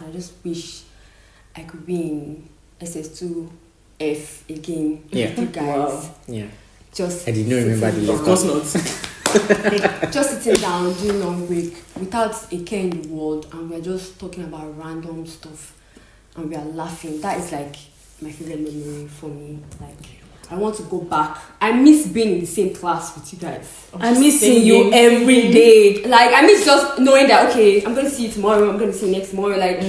I just wish I could be in SS2F again with you guys. Wow. Yeah. Just I did not remember the Of course not. just sitting down doing long break without a care in the world, and we're just talking about random stuff and we are laughing. That is like my favorite memory for me. Like, I want to go back. I miss being in the same class with you guys. I miss seeing you every day. Like, I miss just knowing that, okay, I'm going to see you tomorrow, I'm going to see you next tomorrow. Like,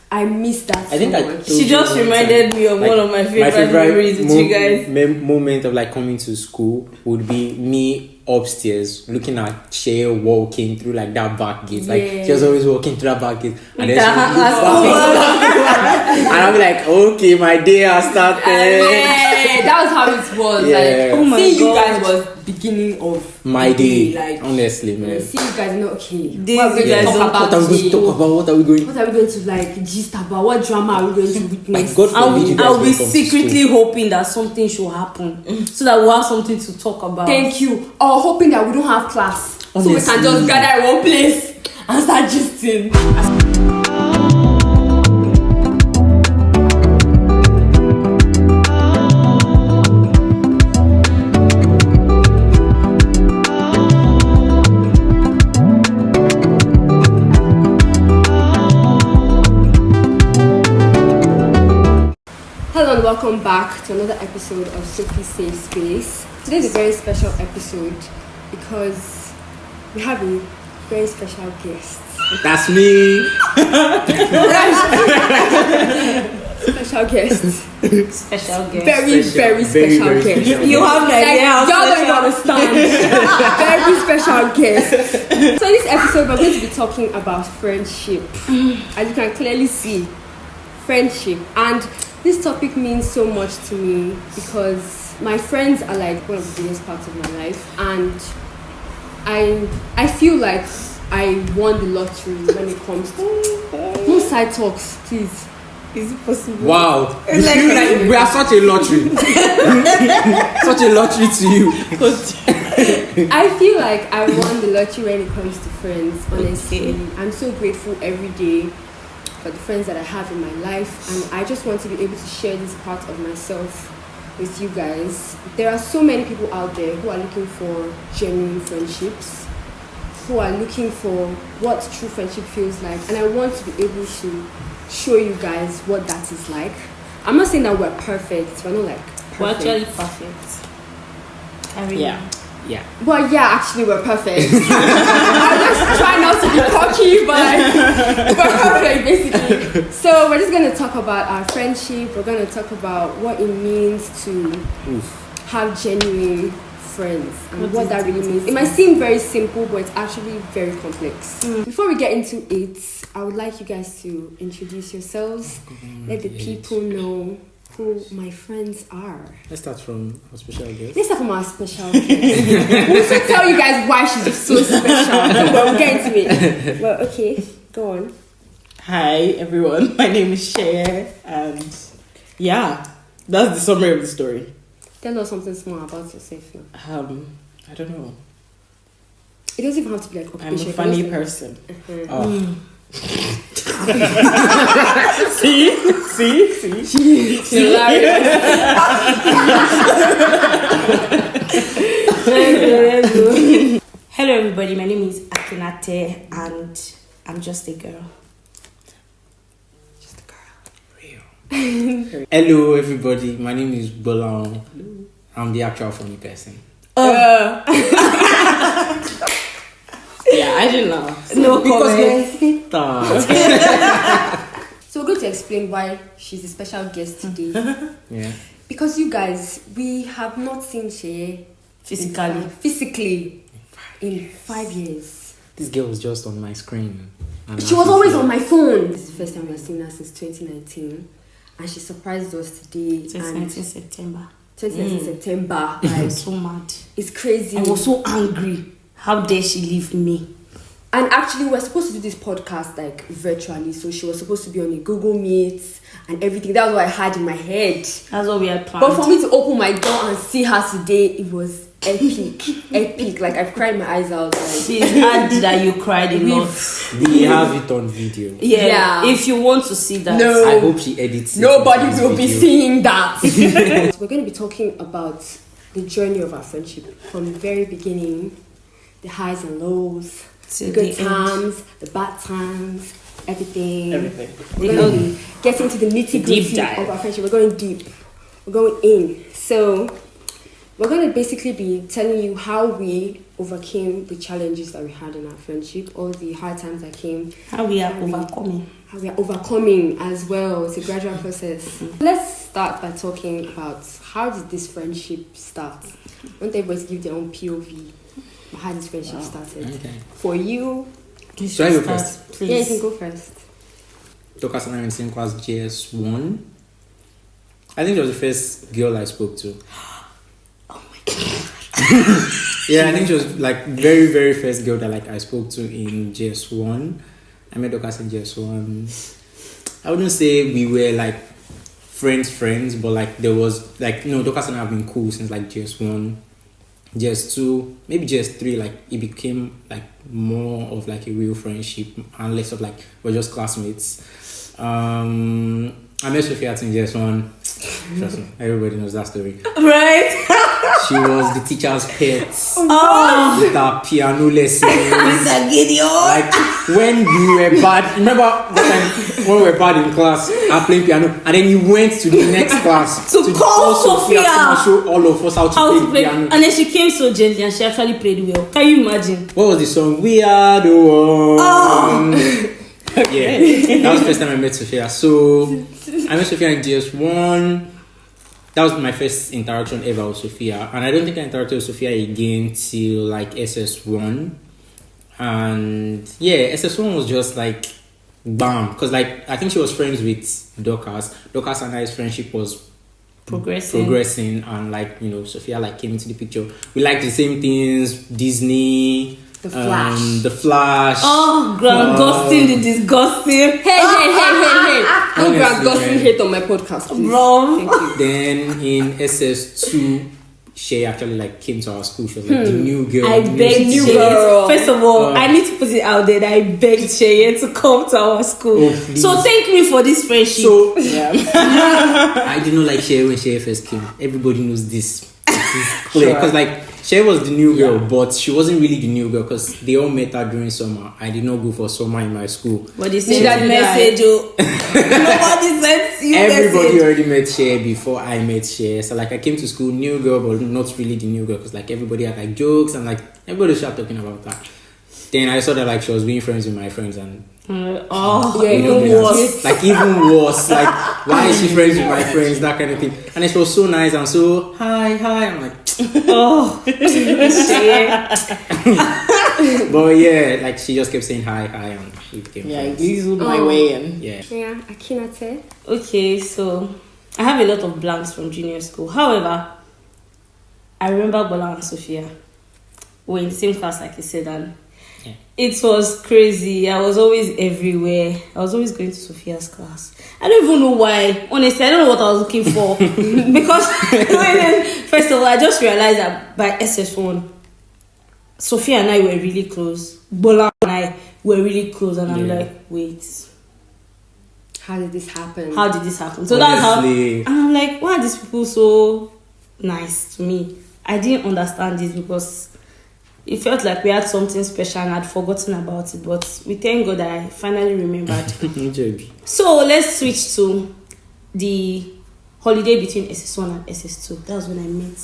I miss that I think so I much. told She just you one reminded time, me of like, one of my favorite memories with you guys. Moment of like coming to school would be me upstairs looking at Seye walking through like that back gate. Like, she was always walking through that back gate, and then she would look back, and I'll be like, okay, my day has started. Yeah, that was how it was. Yeah. Like, Oh my seeing you God. guys was beginning of My the day, Like, honestly, man. see you guys, okay. Days What are we you going to guys talk don't- about What are we going to today? talk about? What are we going? What are we going to like gist about? What drama are we going to witness? God forbid you guys I'll be don't come to secretly school. hoping that something should happen so that we'll have something to talk about. Thank you. Or hoping that we don't have class, so we can Honestly. just gather in one place and start gisting. Hello and welcome back to another episode of Sophee Safe Space. Today is a very special episode because we have a very special guest. That's me. Special guest. Special guest. Very special guest. special. You have an Like, idea how y'all don't even special. understand. Very special guest. So in this episode, we're going to be talking about friendship. As you can clearly see, friendship. And this topic means so much to me because my friends are like one of the biggest parts of my life, and I feel like I won the lottery when it comes to no side talks, please. Is it possible? Wow. You feel like we are such a lottery. Such a lottery to you. I feel like I won the lottery when it comes to friends, honestly. Okay. I'm so grateful every day for the friends that I have in my life, and I just want to be able to share this part of myself with you guys. There are so many people out there who are looking for genuine friendships, who are looking for what true friendship feels like, and I want to be able to show you guys what that is like. I'm not saying that we're perfect, we're not like perfect. We're actually perfect. Yeah. Well, yeah, actually, we're perfect. I'm just trying not to be cocky, but like, we're perfect, basically. So we're just going to talk about our friendship. We're going to talk about what it means to have genuine friends and what that really means. It might seem very simple, but it's actually very complex. Before we get into it, I would like you guys to introduce yourselves. Let the people know who my friends are. Let's start from our special guest. Let's start from our special guest. We'll also tell you guys why she's so special. So we'll get into it. Well, okay, go on. Hi everyone, my name is Seye, and yeah, that's the summary of the story. Tell us something small about yourself now. I don't know. It doesn't even have to be like I'm a occupation. funny person. Oh. See? Hello everybody, my name is Akinate and I'm just a girl. Just a girl. Hello, everybody. My name is Gbolahan. I'm the actual funny person. Yeah, I didn't know. No comment. So we're going to explain why she's a special guest today. Yeah. Because you guys, we have not seen Seye physically in 5 years. This girl was just on my screen. And She was always on my phone. This is the first time we've seen her since 2019. And she surprised us today. 2019 September. 2019 September. I Like, was so mad. it's crazy. I was so angry. How dare she leave me? And actually, we were supposed to do this podcast like virtually. So she was supposed to be on a Google Meet and everything. That was what I had in my head. That's what we had planned. But for me to open my door and see her today, it was epic. Like I've cried my eyes out. Like, She's had that you cried a lot. We have it on video. Yeah. If you want to see that. No. I hope she edits it. Nobody into will this be video. seeing that. We're going to be talking about the journey of our friendship from the very beginning, the highs and lows, the good times, the bad times, everything. We're going to be getting to the nitty-gritty of our friendship. We're going deep. We're going in. So we're going to basically be telling you how we overcame the challenges that we had in our friendship, all the hard times that came. How we are overcoming. How we are overcoming as well. It's a gradual process. Let's start by talking about how did this friendship start? I want everybody to give their own POV. How this friendship started. Okay. For you. Should I go first? Please. Yeah, you can go first. Dorcas and I were in the same class, JS1. I think it was the first girl I spoke to. Oh my god. Yeah, I think she was like very, very first girl that like I spoke to in JS1. I met Dorcas in JS1. I wouldn't say we were like friends, but like there was like, Dorcas and I have been cool since like JS1, JS2, maybe JS3. Like it became like more of like a real friendship and less of like we're just classmates. I met Sophee in JS1. Trust me, everybody knows that story. Right? She was the teacher's pet. Oh, With her piano lessons. Mr. Gideon. Like when we were bad, remember that time when we were bad in class, I playing piano, and then you went to the next class To call Sophia. to come and show all of us how to play piano. And then she came so gently and she actually played well. Can you imagine? What was the song? We are the one. Yeah, that was the first time I met Sophia. So I met Sophia in JS1. That was my first interaction ever with Sophia, and I don't think I interacted with Sophia again till like SS1. And yeah, SS1 was just like bam, because like I think she was friends with Dorcas. Dorcas and I's friendship was progressing, and like Sophia like came into the picture. We liked the same things: Disney, The Flash. Oh, Grant Gustin, the disgusting. Hey. No Honestly, Grant Gustin man. hate on my podcast, please. Bro. Thank you. Then in SS2, Seye actually like came to our school. She was like the new girl. I the begged new Seye. girl. First of all, I need to put it out there that I begged Seye to come to our school. Oh, please. So thank me for this friendship. So I did not like Seye when Seye first came. Everybody knows this. It's clear because like Seye was the new girl, but she wasn't really the new girl because they all met her during summer. I did not go for summer in my school. But they sent Neither you did I. message. Oh. Nobody sent you Everybody message. already met Seye before I met Seye. So like I came to school, new girl, but not really the new girl because like everybody had like jokes and like everybody started talking about that. Then I saw that like she was being friends with my friends and Yeah, even worse. like even worse. Like why is she friends with my friends? That kind of thing. And it was so nice and so hi. I'm like Oh, Seye. but yeah, like she just kept saying hi and we became friends. weaseled my way in. Yeah. Yeah, Akinate. Okay, so I have a lot of blanks from junior school. However, I remember Gbolahan and Sophia were in the same class, like you said, and it was crazy. I was always everywhere. I was always going to Sophia's class. I don't even know why. Honestly, I don't know what I was looking for. Because first of all, I just realized that by SS1, Sophia and I were really close. Gbolahan and I were really close. And I'm like, wait. How did this happen? So that's how. Honestly. And I'm like, why are these people so nice to me? I didn't understand this because it felt like we had something special and I'd forgotten about it. But we thank God that I finally remembered. So let's switch to the holiday between SS1 and SS2. That was when I met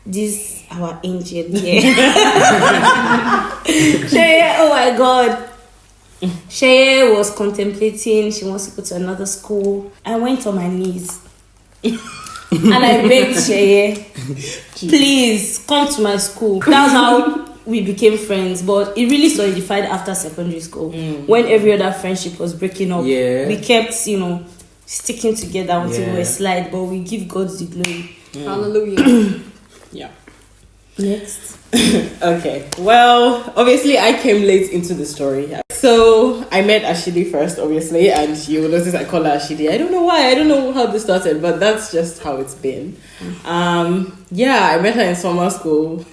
this our angel here. Seye, oh my God. Seye was contemplating. She wants to go to another school. I went on my knees. And I begged Seye, please come to my school. That's how we became friends. But it really solidified after secondary school. When every other friendship was breaking up. We kept, sticking together until we were slide. But we give God the glory. Hallelujah. Yeah. Next. Okay. Well, obviously I came late into the story. So I met Ashidi first, obviously, and you will notice I call her Ashidi. I don't know why. I don't know how this started, but that's just how it's been. I met her in summer school.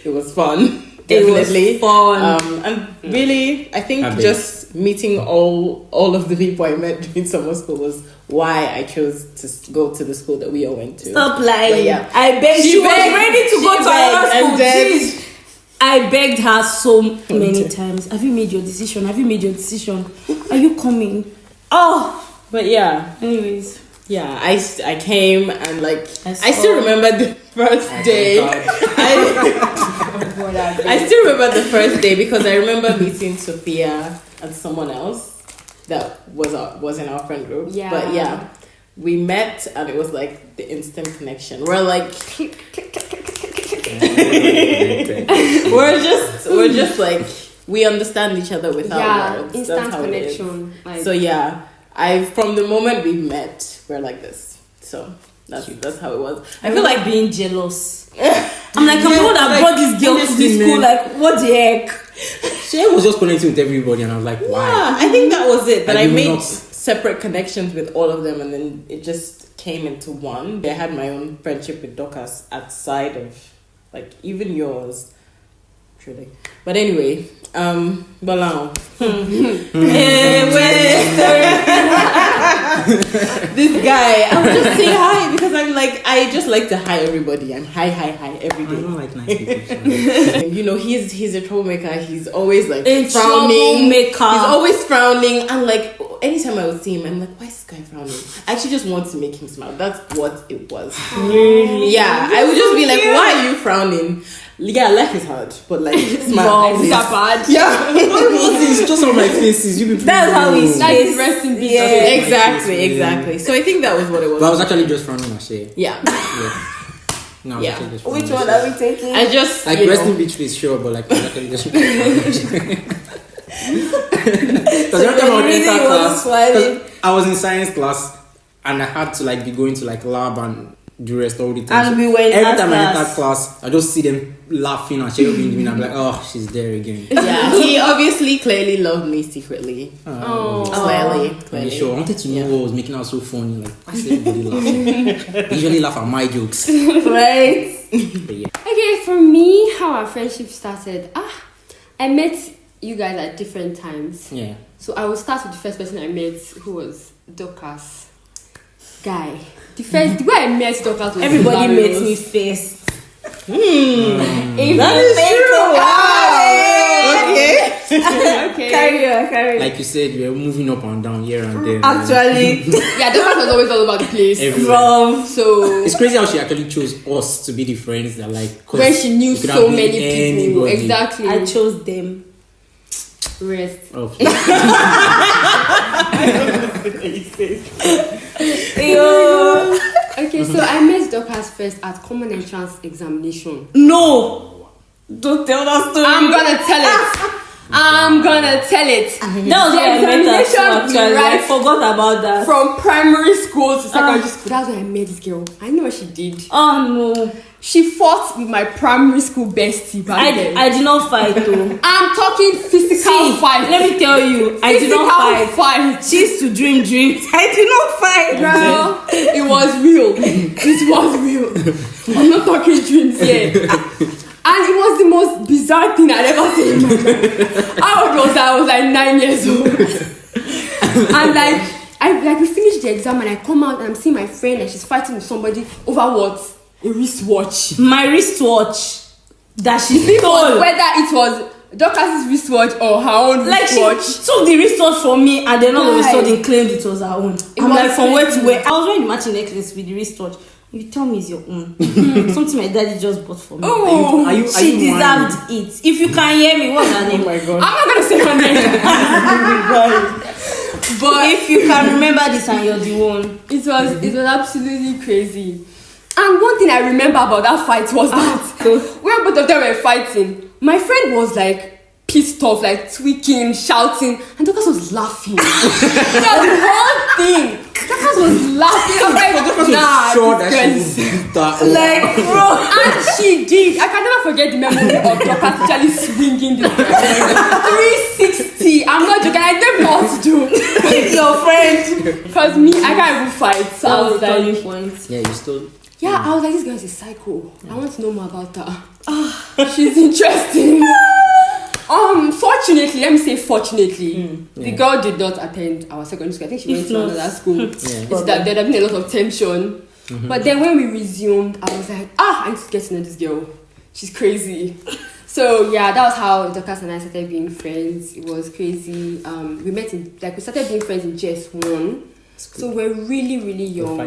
It was fun. Definitely. It was fun. And really, I think just meeting all of the people I met during summer school was why I chose to go to the school that we all went to. Stop lying. But yeah. I begged. She was ready to go to our school. Jeez. I begged her so many times. Have you made your decision? Have you made your decision? Are you coming? Oh. But yeah. Anyways. Yeah, I came and like I still remember the first day. I still remember the first day because I remember meeting Sophia and someone else that was in our friend group. Yeah. But yeah, we met and it was like the instant connection. We're like we're just like we understand each other without words. Instant That's how connection. So yeah, from the moment we met, we're like this. So that's how it was. I feel like being jealous. I'm like, I'm the one that brought this girl to this school. Like, what the heck? She was just connecting with everybody, and I was like, why? Yeah, I think that was it. That I made not separate connections with all of them, and then it just came into one. I had my own friendship with Dorcas outside of, like, even yours. Truly. But anyway, Gbolahan. This guy, I would just say hi because I'm like, I just like to hi everybody. I'm hi every day. I don't like nice people. You know, he's a troublemaker. He's always like A frowning. troublemaker. He's always frowning, and like anytime I would see him, I'm like, why is this guy frowning? I actually just want to make him smile. That's what it was. Really? Yeah, I would just be like, why are you frowning? Yeah, life is hard, but like smile. It's that bad. Yeah, It's just on my faces. You people That's how we know. speak. Rest in peace. yeah, exactly. So I think that was what it was. But I was actually just frowning at Seye. Yeah. No, I was Yeah. actually just frowning Which at one Seye. are we taking? I just Like you rest know, in beach is sure, but like I was actually just because every time I would really enter was class, smiling. 'cause I was in science class and I had to like be going to like lab and dearest all the time. And we were in every art time I class. enter class, I just see them laughing and sharing with me, and I'm like, oh, she's there again. yeah, he obviously clearly loved me secretly. Clearly. Are you sure? I wanted to know what was making her so funny. Like, why is everybody laughing? They usually laugh at my jokes. Right? But yeah. Okay, for me, how our friendship started. I met you guys at different times. Yeah. So I will start with the first person I met, who was Dorcas. Guy. The way I met Dorcas was Everybody hilarious. met me first. That is true. Wow. Okay. Carry on. Like you said, we were moving up and down here and there. Actually, Yeah, Dorcas was always all over the place. Everywhere. from So It's crazy how she actually chose us to be the friends that like. 'cause when she knew it could so have been many people. anybody. Exactly. I chose them. Rest. Okay. Yo. Okay, so I met Dorcas first at common entrance examination. No, don't tell that story. I'm gonna tell it. I'm gonna tell it. That was when I met her. Examination Actually, I right forgot about that. From primary school to secondary school. That's when I met this girl. I know what she did. Oh no, She fought with my primary school bestie back then. I did not fight though. I'm talking physical See, fight. let me tell you, I did not fight. She used to dream dreams. I did not fight. Girl, it was real. It was real. I'm not talking dreams here. And it was the most bizarre thing I'd ever seen in my life. I was like 9 years old. And like we finished the exam and I come out and I'm seeing my friend and she's fighting with somebody over what? A wristwatch. My wristwatch that she stole. Whether it was Dorcas' wristwatch or her own Like wristwatch. she took the wristwatch from me and then all of a Guy. sudden claimed it was her own. I'm was like, from where to crazy. where? I was wearing the matching necklace with the wristwatch. You tell me it's your own. Something my daddy just bought for me. Oh, Are you She lying? deserved it. If you can hear me, what's her name? Oh my god. I'm not gonna say her name. But if you can remember this and you're the one. It was absolutely crazy. And one thing I remember about that fight was that when both of them were fighting, my friend was like pissed off, like tweaking, shouting, and Dorcas was laughing. The whole thing. Dorcas Dorcas was laughing. I was like, nah, sure that this she girl would beat that. Like, bro. and she did. I can never forget the memory of Dorcas actually swinging this 360. I'm not joking. I didn't know what to do. Your friend. Because me, I can't even fight. So That I was was the turning like, point. Yeah, you still. yeah, I was like, this girl is a psycho. I want to know more about her. She's interesting. Fortunately, let me say fortunately, the girl did not attend our secondary school. I think she went to another school. It's that there had been a lot of tension. But then when we resumed, I was like, I need to get to know this girl. She's crazy. So yeah, that was how Dorcas and I started being friends. It was crazy. We met in we started being friends in JS1. So we're really, really young.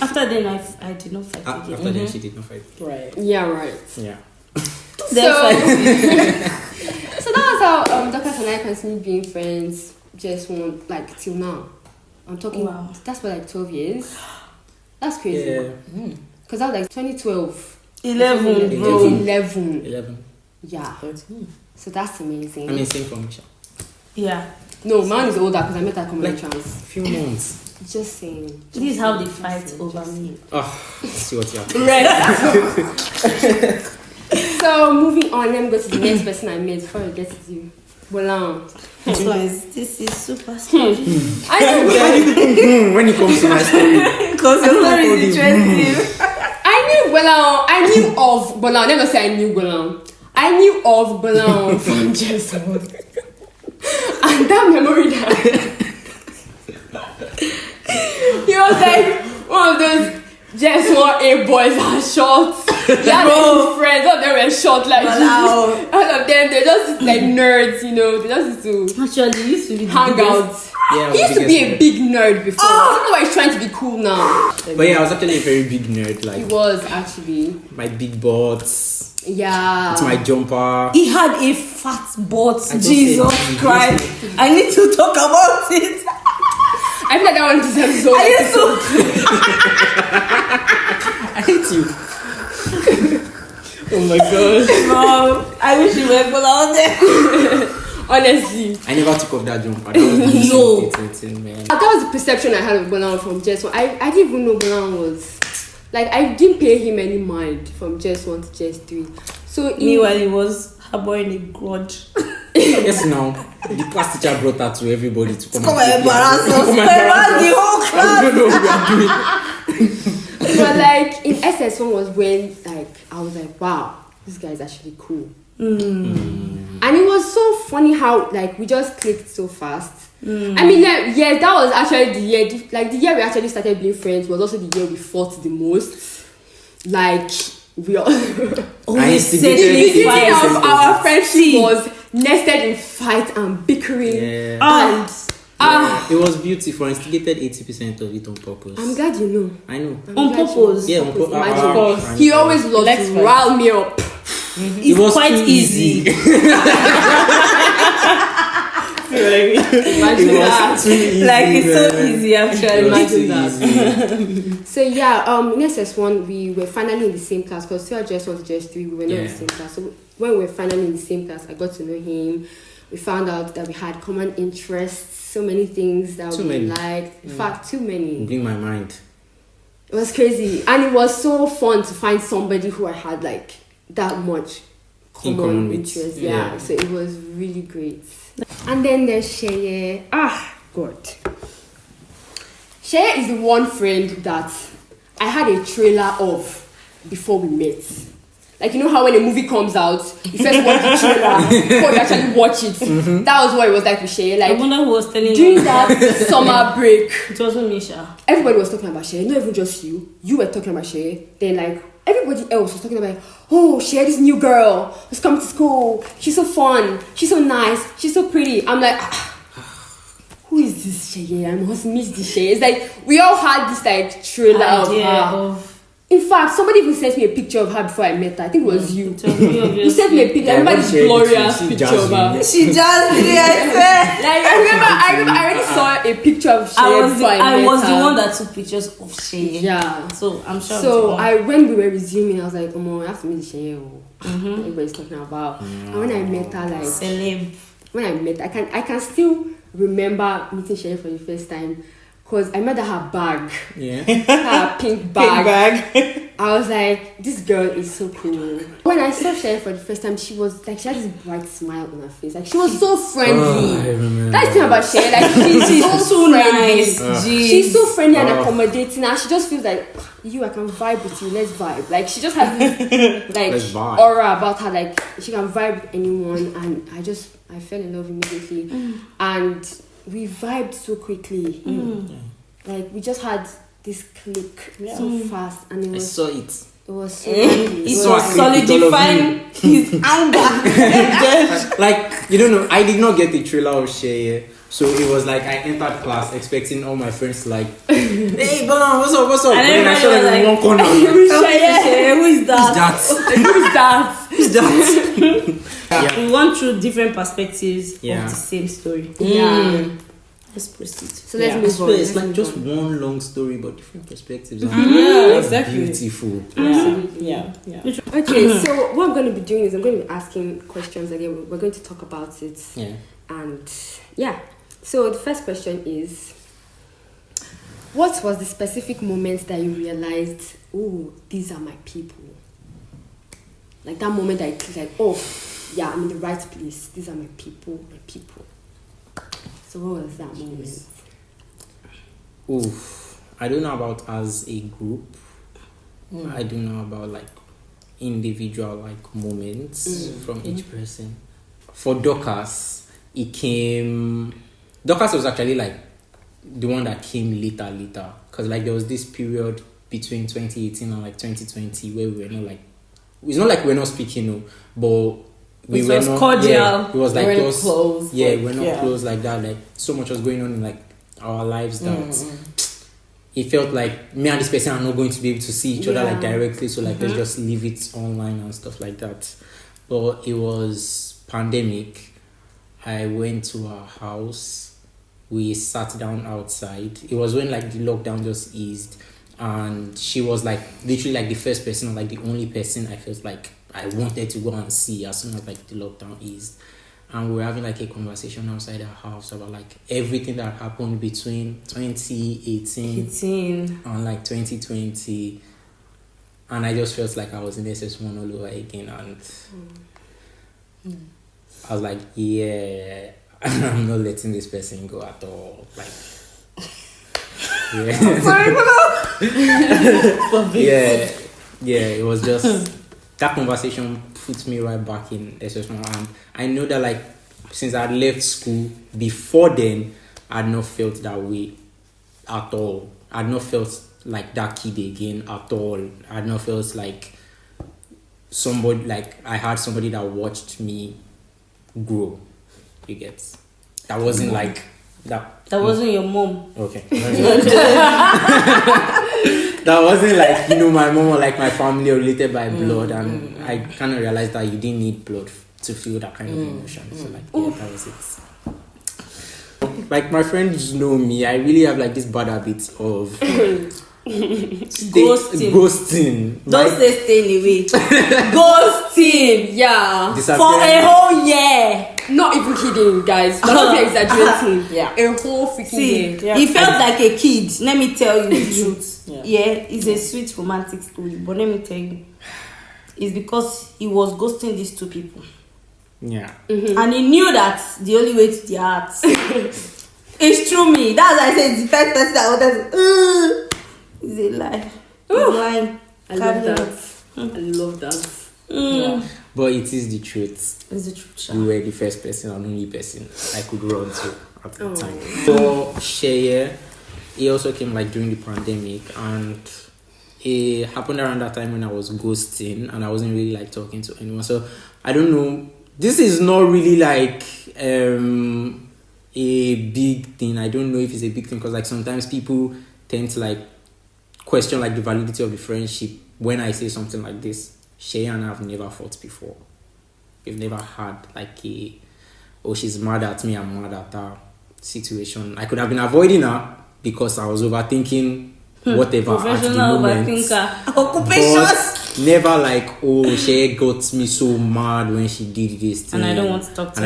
After then, I did not fight again. After then, she did not fight. Right. Yeah, right. Yeah. So that was how Dorcas and I continued being friends. JS1, like till now. I'm talking. Wow. That's for like 12 years. That's crazy. Yeah. Because that was like 2012. 11, bro. 2011. 11. Yeah. 13. So that's amazing. I mean, same for Misha. Yeah. No, mine is older because I met her common Like chance. few months. Just saying. This is how they fight over me. Oh, see what you have. Right. So moving on, let me go to the next person I met before I get to you. Gbolahan. This is super story. When it comes to my story. Because your story is interesting. I knew of Gbolahan. Let me say I knew Gbolahan. I knew of Gbolahan from JS1. And that memory that he was like one of those JS1A boys are short. He had his friends, all of them were short like you. All of them, they're just like nerds, you know. They just used to Actually, he used to be hang out. Yeah, He used to be a big nerd before. I don't know why he's trying to be cool now. But yeah, I was actually a very big nerd. He Like was actually. my big butts. Yeah. It's my jumper. He had a fat butt. just Jesus said- Christ. I need to talk about it. I feel like that one is episode. I used to. I hate you. Oh my god. Bro, I wish you were out there. Honestly. I never took off that jumper. That was Yo. man. That was the perception I had of Gbolahan from JS1. I didn't even know Gbolahan was. Like, I didn't pay him any mind from JS1 to JS3. So, Meanwhile, he was harboring a grudge. Yes, now the class teacher brought that to everybody to come Come and and embarrass us. Come and embarrass The us. whole I class. don't know what we are doing. but like, in SS1 was when, like, I was like, wow, this guy is actually cool. And it was so funny how, like, we just clicked so fast. I mean, like, yeah, that was actually the year, like, the year we actually started being friends was also the year we fought the most. Like, we all... I The beginning of our friendship was nested in fight and bickering. Yeah. And It was beautiful. I instigated 80% of it on purpose. I'm glad you know. I know. On purpose. Yeah, on purpose. Imagine. He always loves Let's to fight. rile me up. It's was quite too easy. Imagine that. Like, it's so easy, actually. Imagine that. So yeah, in SS1 we were finally in the same class because still JS1 to JS3 we were not in the same class. So when we were finally in the same class, I got to know him. We found out that we had common interests, so many things that we liked. In fact, too many. Blew my mind. It was crazy, and it was so fun to find somebody who I had like that much common interest. Yeah, so it was really great. And then there's Seye. God. Seye is the one friend that I had a trailer of before we met. Like, you know how when a movie comes out, you first watch the trailer before you actually watch it. That was what it was like with Seye. Like, I wonder who was telling during you. that summer break, It wasn't Misha. everybody was talking about Seye. Not even just you. You were talking about Seye. Then, like, everybody else was talking about, oh, Seye, this new girl was coming to school. She's so fun. She's so nice. She's so pretty. I'm like, who is this Seye? I must miss this Seye. It's like, we all had this, like, trailer of her. In fact, somebody even sent me a picture of her before I met her. I think it was you. You sent me a picture. I remember this glorious picture of her. She just did it, I swear. Like, I remember I already saw a picture of Seye before I met was her. the one that took pictures of Seye. Yeah. So I'm sure. So when we were resuming, I was like, I have to meet the Seye. Everybody's talking about. And when I met her, like, celeb. when I met, I can still remember meeting Seye for the first time. because I met her bag. Yeah. Her pink bag. Pink bag. I was like, this girl is so cool. When I saw Seye for the first time, she was like, she had this bright smile on her face. Like, she was so friendly. I remember. That's the thing about Seye. Like, she's so nice. She's so friendly and accommodating. And she just feels like, I can vibe with you. Let's vibe. Like, she just has this like aura about her. Like, she can vibe with anyone. And I fell in love immediately. And we vibed so quickly. Like, we just had this click so fast, and it was. I saw it. It was so nice. It was solidifying his anger. Like, you don't know, I did not get the trailer of Seye. So it was like I entered class expecting all my friends to like, hey, Gbolahan, what's up? And then I saw them like, in one corner. Seye, who is that? Who's that? We went through different perspectives of the same story. Let's proceed. So let's move on. It's like just one long story but different perspectives. Yeah, exactly. Beautiful. Yeah. Okay, so what I'm going to be doing is I'm going to be asking questions again. We're going to talk about it. Yeah. And so the first question is, what was the specific moment that you realized, oh, these are my people? Like that moment that I clicked, like, oh, yeah, I'm in the right place. These are my people. So what was that moment? Oof. I don't know about as a group. I don't know about like individual like moments from each person. For Dorcas, Dorcas was actually like the one that came later. Because like there was this period between 2018 and like 2020 where we were not like, it's not like we're not speaking, no, but we were not cordial. Yeah, it was like we're just close. Yeah, we're not close like that. Like so much was going on in like our lives that it felt like me and this person are not going to be able to see each other like directly. So like let's just leave it online and stuff like that. But it was pandemic. I went to her house. We sat down outside. It was when like the lockdown just eased, and she was like literally like the first person or like the only person I felt like I wanted to go and see as soon as like the lockdown eased. And we were having like a conversation outside our house about like everything that happened between 2018 and like 2020. And I just felt like I was in SS1 all over again. And I was like, yeah, I'm not letting this person go at all. Like, it was just that conversation puts me right back in SS1. And I know that like since I left school before then, I'd not felt that way at all. I'd not felt like that kid again at all. I'd not felt like somebody, like I had somebody that watched me grow. You get? That wasn't like that. That wasn't your mom. Okay. That wasn't like, my mom or like my family or related by blood, and I kind of realized that you didn't need blood to feel that kind of emotion. So like, that was it. Like my friends know me, I really have like this bad habit of ghosting. Don't say staying away. Ghosting. Yeah. For a whole year. Not even kidding, guys. But not be exaggerating. A whole freaking year. He felt like a kid. Let me tell you the truth. It's a sweet romantic story. But let me tell you, it's because he was ghosting these two people. Yeah. And he knew that the only way to their hearts is through me. That's why I said the first person that wanted to. It's a lie. It's lying. I love that. I love that. But it is the truth. It's the truth. You were the first person and only person I could run to at the time. For Seye, he also came like during the pandemic, and it happened around that time when I was ghosting and I wasn't really like talking to anyone. So I don't know. This is not really like a big thing. I don't know if it's a big thing because like sometimes people tend to like question like the validity of the friendship when I say something like this. Seye and I have never fought before. We've never had like she's mad at me, I'm mad at her situation. I could have been avoiding her because I was overthinking whatever at the moment. But never like, Seye got me so mad when she did this thing. And I don't want to talk to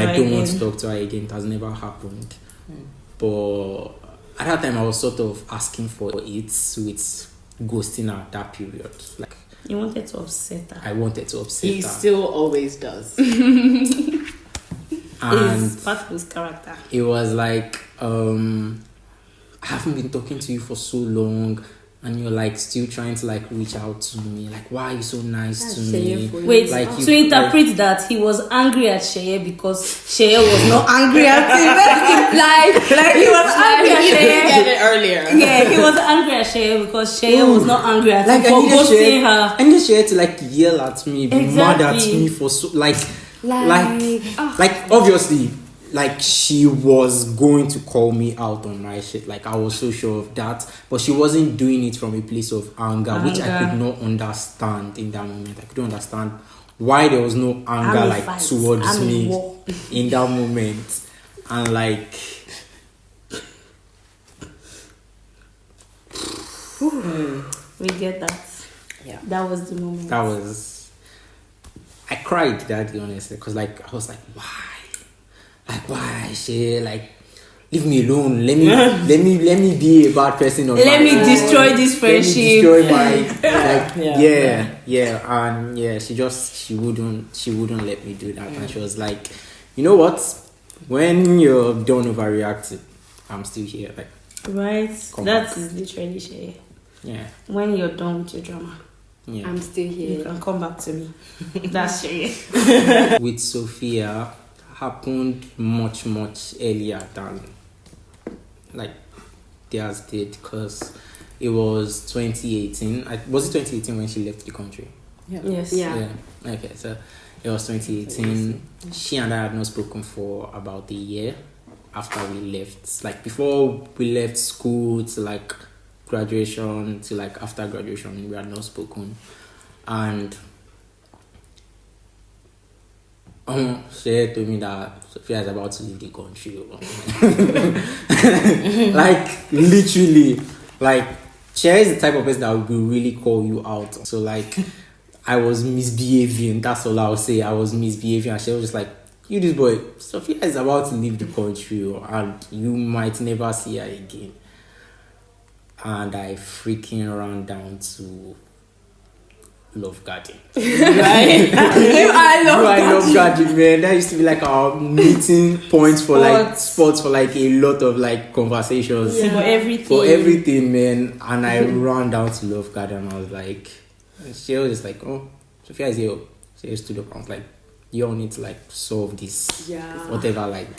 her again. It has never happened. But at that time I was sort of asking for it with ghosting her at that period. Like, You wanted to upset her. I wanted to upset He her. still always does. And It's part of his character. it was like, I haven't been talking to you for so long, and you're like still trying to like reach out to me. Like, why are you so nice to me? Wait, Like, to interpret that, he was angry at Seye because Seye was not angry at him. like he was angry at You Seye. get it earlier. Yeah, he was angry at Seye because Seye was not angry at him Like, for ghosting her. I need Seye to like yell at me, be mad at Exactly. me for so like oh. obviously, like she was going to call me out on my shit. Like I was so sure of that, but she wasn't doing it from a place of anger, which I Anger. could not understand in that moment. I couldn't understand why there was no anger I'm in like fight. towards I'm in me war. in that moment, and like. We get that. Yeah. That was the moment. That was, I cried that day, honestly, because like I was like, why she like leave me alone, let me be a bad person on Let my me own. destroy this Let me friendship. destroy my like Yeah. and yeah, she wouldn't let me do that, and she was like, you know what, when you're done overreacting, I'm still here, like, Right? Come That back. is literally Seye. yeah. When you're done with your drama, Yeah. I'm still you here. can come back to me. That's Seye. With Sophia happened much earlier than like theirs did, because it was 2018. Was it 2018 when she left the country? Yes. Yeah. Okay, so it was 2018. She and I had not spoken for about a year after we left. Like before we left school to like graduation to like after graduation, we had not spoken. And she told me that Sophia is about to leave the country. Like literally, like she is the type of person that will really call you out. So like I was misbehaving. That's all I'll say. I was misbehaving, and she was just like, "You this boy, Sophia is about to leave the country, and you might never see her again." And I freaking ran down to Love Garden. Right? I Love Garden, man. That used to be like our meeting points for like spots for like a lot of like conversations. For everything. For everything, man. And I ran down to Love Garden, and I was like, and she was just like, "Oh, Sophia is here." She stood up. I was like, "You all need to like solve this, Yeah. whatever like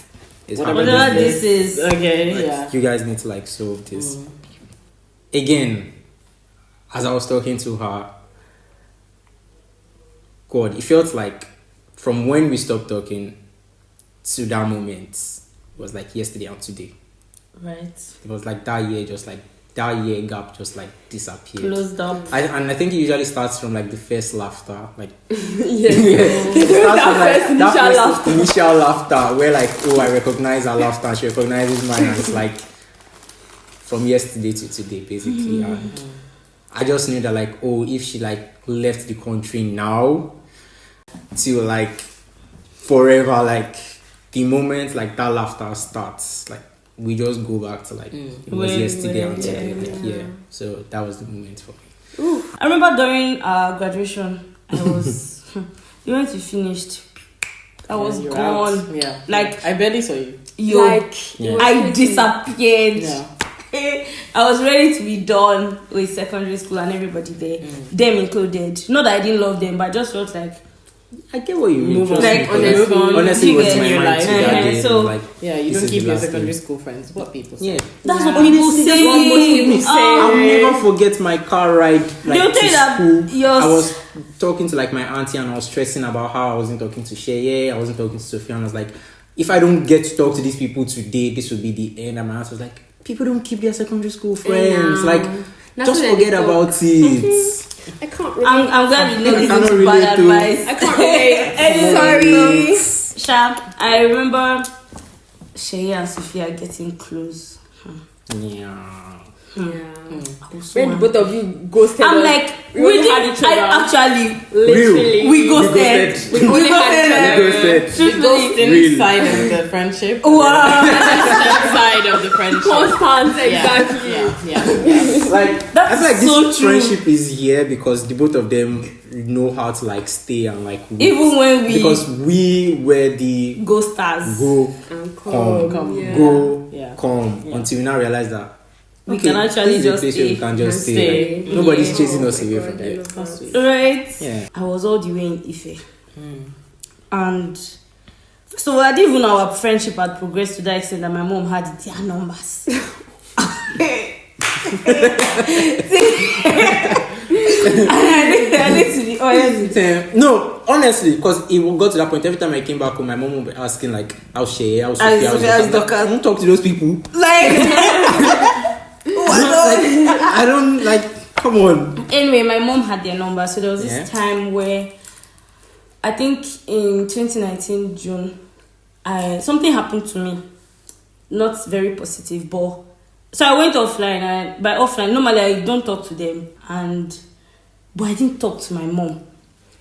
is Whatever happening. Whatever this is. Okay, Like, yeah. you guys need to like solve this." Again, as I was talking to her, God, it felt like from when we stopped talking to that moment, it was like yesterday and today. Right. It was like that year gap just like disappeared. Closed up. And I think it usually starts from like the first laughter, like It starts from like first initial laughter. initial laughter where like, oh, I recognize her laughter, she recognizes mine, and it's like from yesterday to today basically. And I just knew that like, oh, if she like left the country now till like forever, like the moment like that laughter starts, like we just go back to like it was yesterday and today. Like, yeah. So that was the moment for me. I remember during graduation, I was we went to finished. I was You're gone. out. Yeah. Like I barely saw you. Like Yeah. it was I crazy. disappeared. Yeah. I was ready to be done with secondary school and everybody there, them included. Not that I didn't love them, but I just felt like I get what you mean. Move on. Trust me, Like, because honestly, honestly, you what's get my your mind life. to that Uh-huh. day? So- Like, Yeah, you this don't is keep the your last secondary thing. school friends. What people say. yeah. that's Yeah. what people Honestly, say. that's what most people say. I'll never forget my car ride like They'll tell to you that school. yours- I was talking to like my auntie, and I was stressing about how I wasn't talking to Seye, I wasn't talking to Sophia, and I was like, if I don't get to talk to these people today, this will be the end. And my auntie was like, people don't keep their secondary school friends. Yeah. Like, That's just what forget they talk. about it. I can't relate. I'm glad you know I this cannot is bad relate to- advice. I can't relate. Anyway, Sorry. Sha, I remember Seye and Sophia getting close. Yeah. When both of you ghosted I'm us, like, we we only had did. each other. I actually, Real. we ghosted. We only had each other. ghosted. The ghosting Real. side of the friendship. Wow. That side of the friendship. Constant, Yeah, exactly. yeah. Like That's I feel like so this true. friendship is here because the both of them know how to like stay and like wait. Even when we because we were the ghosters, go And come yeah. go Yeah. come until we now realize that we can actually this is a just place where we stay. can just Stay. stay. Nobody's Yeah. chasing us Oh my away God, from I there. love That's that. sweet. Right? Yeah. I was all the way in Ife. And so I didn't even know our friendship had progressed to that extent that my mom had their numbers. I need to be honest. No, honestly, because it got to that point. Every time I came back home, my mom would be asking like, "How's Seye? How's Sophee? How's How's Dorcas?" Dorcas? I don't talk to those people. Like, I don't like. Come on. anyway, my mom had their number, so there was this Yeah. time where I think in 2019 June, something happened to me, not very positive, but so I went offline. And by offline, normally I don't talk to them, but I didn't talk to my mom.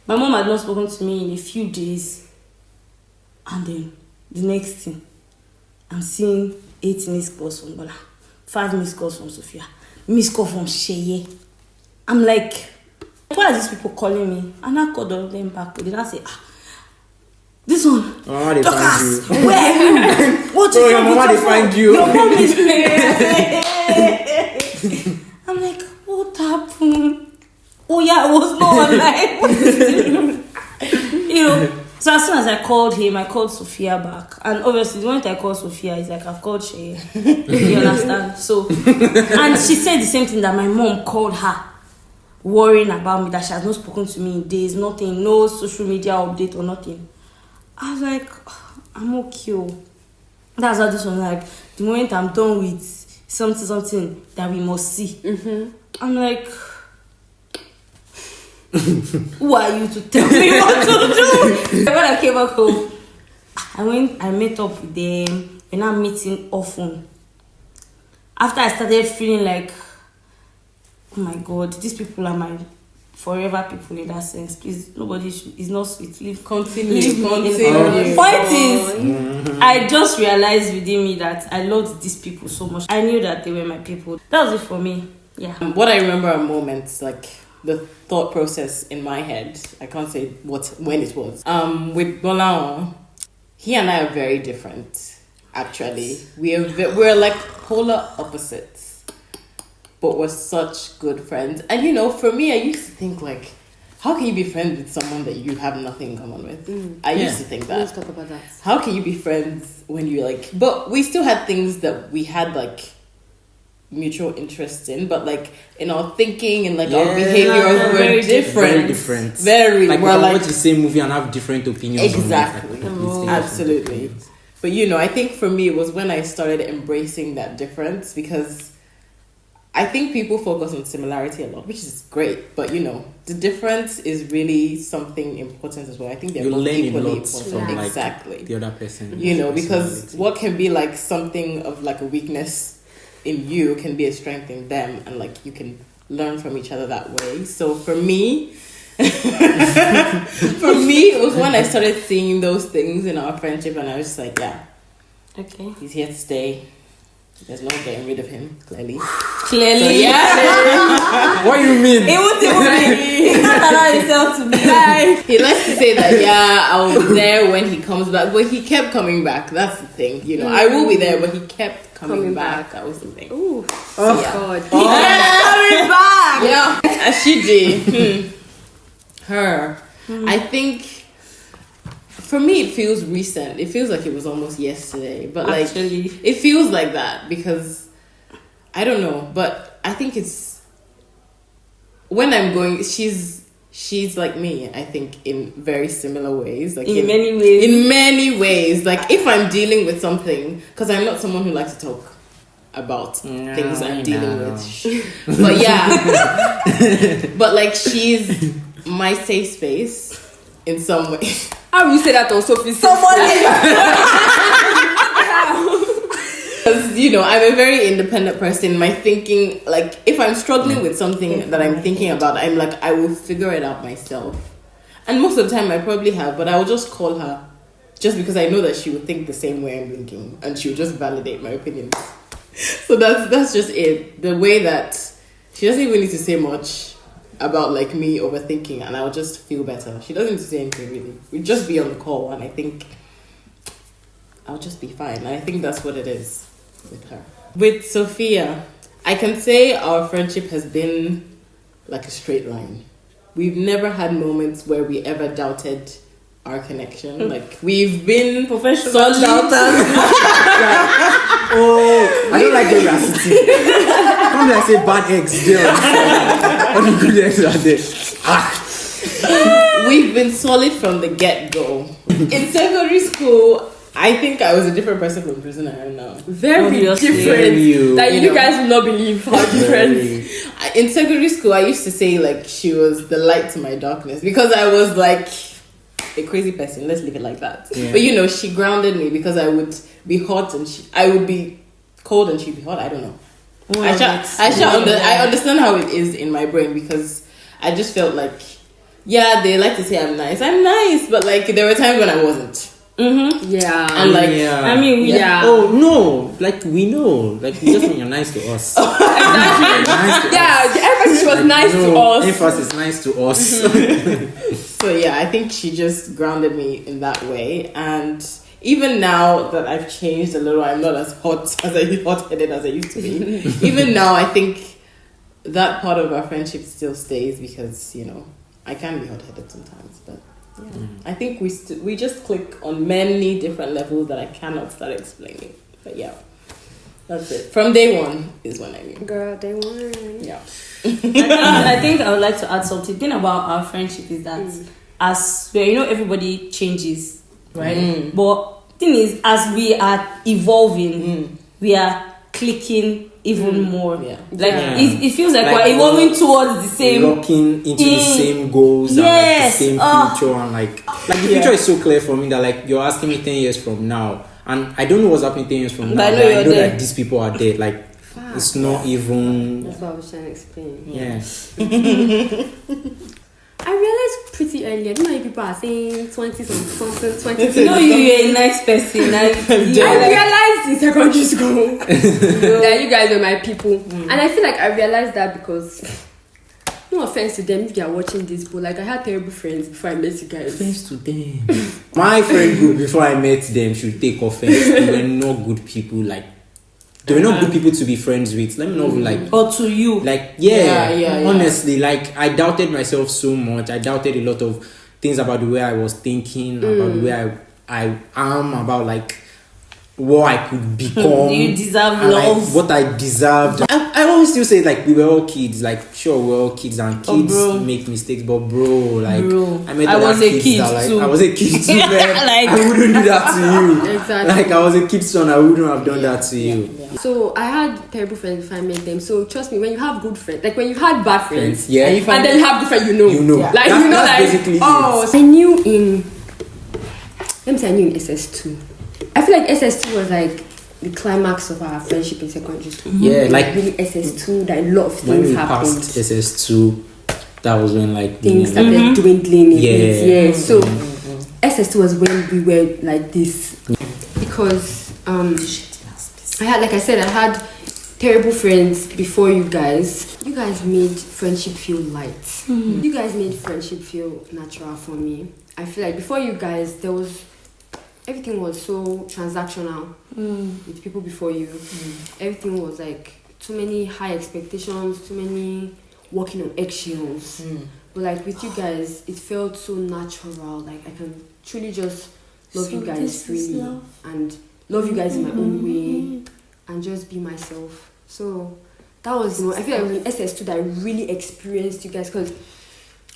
My mom had not spoken to me in a few days, and then the next thing, I'm seeing 8 missed calls from Gbolahan, 5 missed calls from Sophia, missed call from Seye. I'm like, why are these people calling me? And I called all of them back, but then I say, this one, Oh, they Dorcas, find you. where are you? What is Oh, your wrong with mama, they phone? find you. Your mom is I'm like, what happened? Oh yeah, I was not online. So as soon as I called him, I called Sophia back. And obviously, the moment I called Sophia, it's like, I've called Seye. You understand? So, and she said the same thing that my mom called her, worrying about me, that she has not spoken to me in days, nothing, no social media update or nothing. I was like, I'm okay. That's how this was like. The moment I'm done with something that we must see, I'm like, who are you to tell me what to do? When I came back home, I met up with them. We're now meeting often. After I started feeling like, oh my God, these people are my forever people in that sense. Please, nobody is not sweet. Continue. Point is, I just realized within me that I loved these people so much. I knew that they were my people. That was it for me. Yeah. What I remember are moments, like the thought process in my head. I can't say when it was. With Gbolahan, he and I are very different. Actually, we're like polar opposites, but we're such good friends. And for me, I used to think like, how can you be friends with someone that you have nothing in common with? I used to think that. Let's talk about that. How can you be friends when you're like, but we still had things that we had like mutual interest in, but like in our thinking and like our behaviors were very different. Very different. Very. Like we we're can like watch the same movie and have different opinions. Exactly. On it, like, completely absolutely. different opinions. But I think for me it was when I started embracing that difference, because I think people focus on similarity a lot, which is great, but the difference is really something important as well. I think they're You both learn a equally lot important. from like Exactly. the other person. Because personality. what can be like something of like a weakness in you can be a strength in them, and like you can learn from each other that way. So for me, it was when I started seeing those things in our friendship, and I was just like, yeah, Okay. he's here to stay. There's no getting rid of him, clearly. Clearly. So, yeah. What do you mean? It won't be. He can't allow himself to be like. He likes to say that, yeah, I'll be there when he comes back. But he kept coming back. That's the thing. I will be there, but he kept coming back. That was the thing. Ooh, Oh, yeah. God. Coming back. Yeah. Ashiji. Her. I think for me it feels recent. It feels like it was almost yesterday. But like Actually. it feels like that because I don't know, but I think it's when I'm going she's like me, I think, in very similar ways. Like In many ways. In many ways. Like if I'm dealing with something, because I'm not someone who likes to talk about things I'm dealing with. But yeah. But like she's my safe space in some way. How will you say that on Sophie's? Because, you know, I'm a very independent person. My thinking, like, if I'm struggling with something that I'm thinking about, I'm like, I will figure it out myself. And most of the time I probably have, but I will just call her just because I know that she would think the same way I'm thinking, and she would just validate my opinions. So that's just it. The way that she doesn't even need to say much about like me overthinking, and I'll just feel better. She doesn't need to say anything really. We'd just be on the call, and I think I'll just be fine. And I think that's what it is with her. With Sophia, I can say our friendship has been like a straight line. We've never had moments where we ever doubted our connection. Like, we've been Professional solid doubters. Oh, I don't like the racity. Come here, I say bad eggs. There. All the good eggs are there. We've been solid from the get-go. In secondary school, I think I was a different person from prison I am now. Very Obviously. different. Like, you know. guys will not believe how different. In secondary school, I used to say like she was the light to my darkness because I was like a crazy person. Let's leave it like that. Yeah. But you know, she grounded me because I would be hot and I would be cold and she'd be hot. I don't know. I understand how it is in my brain because I just felt like, yeah, they like to say I'm nice. I'm nice, but like there were times when I wasn't. Mm-hmm. Yeah. And like, yeah. I mean, Yeah. Oh no, like we know, like we just mean you're nice to us. Exactly. Yeah, the emphasis was nice to No, us. emphasis nice to us. so yeah, I think she just grounded me in that way. And even now that I've changed a little, I'm not as hot-headed as I used to be. Even now, I think that part of our friendship still stays because, you know, I can be hot-headed sometimes, but yeah. I think we just click on many different levels that I cannot start explaining. But yeah, that's it. From day one is when I knew. Girl, they won. Yeah. I think I would like to add something. The thing about our friendship is that as well, you know, everybody changes, right? But thing is, as we are evolving, we are clicking even more. Yeah. Like Yeah. it feels like, Like we're evolving towards the same. Looking into the same goals Yes. and like the same future and like the future is so clear for me that like you're asking me 10 years from now and I don't know what's happening 10 years from now. But I know but you're there. that these people are there. Like it's not even. That's what I was trying to explain. Yeah. I realized pretty early. I don't know if people are saying 20s and something, 22. You know, you're a nice person. I realized in secondary school that you guys were my people. And I feel like I realized that because, no offense to them if they are watching this, but like I had terrible friends before I met you guys. Offense to them. My friend group before I met them should take offense. They were not good people. Like they were not good people to be friends with. Let me know, like. Or to you. Like Yeah. honestly, like I doubted myself so much. I doubted a lot of things about the way I was thinking, about the way I am, about like what I could become. You deserve and, like, love. what I deserved. I always still say like we were all kids. Like sure we're all kids and kids bro. make mistakes, but like Bro. I met I other was a kids kid that, like, too. I was a kid too, man. Like- I wouldn't do that to you. Exactly. Like I was a kid son, I wouldn't have done that to you. So I had terrible friends before I met them. So trust me, when you have good friends, like when you had bad friends, Yeah. and then you have good friends, you know. You know. Like That's- you know, that's like basically oh, it. so I knew in. Let me say I knew in SS2. I feel like SS2 was like the climax of our friendship in secondary school. Yeah, like really SS2, that a lot of when things we happened. passed SS2, that was when like Things started dwindling. Yeah. So SS2 was when we were like this because I had, like I said, I had terrible friends before you guys. You guys made friendship feel light. You guys made friendship feel natural for me. I feel like before you guys, everything was so transactional with people before you. Everything was like too many high expectations, too many walking on eggshells. But like with you guys, it felt so natural. Like I can truly just love you guys freely and love you guys in my own way and just be myself. So that was, I feel like it was in SS2 that I really experienced you guys, because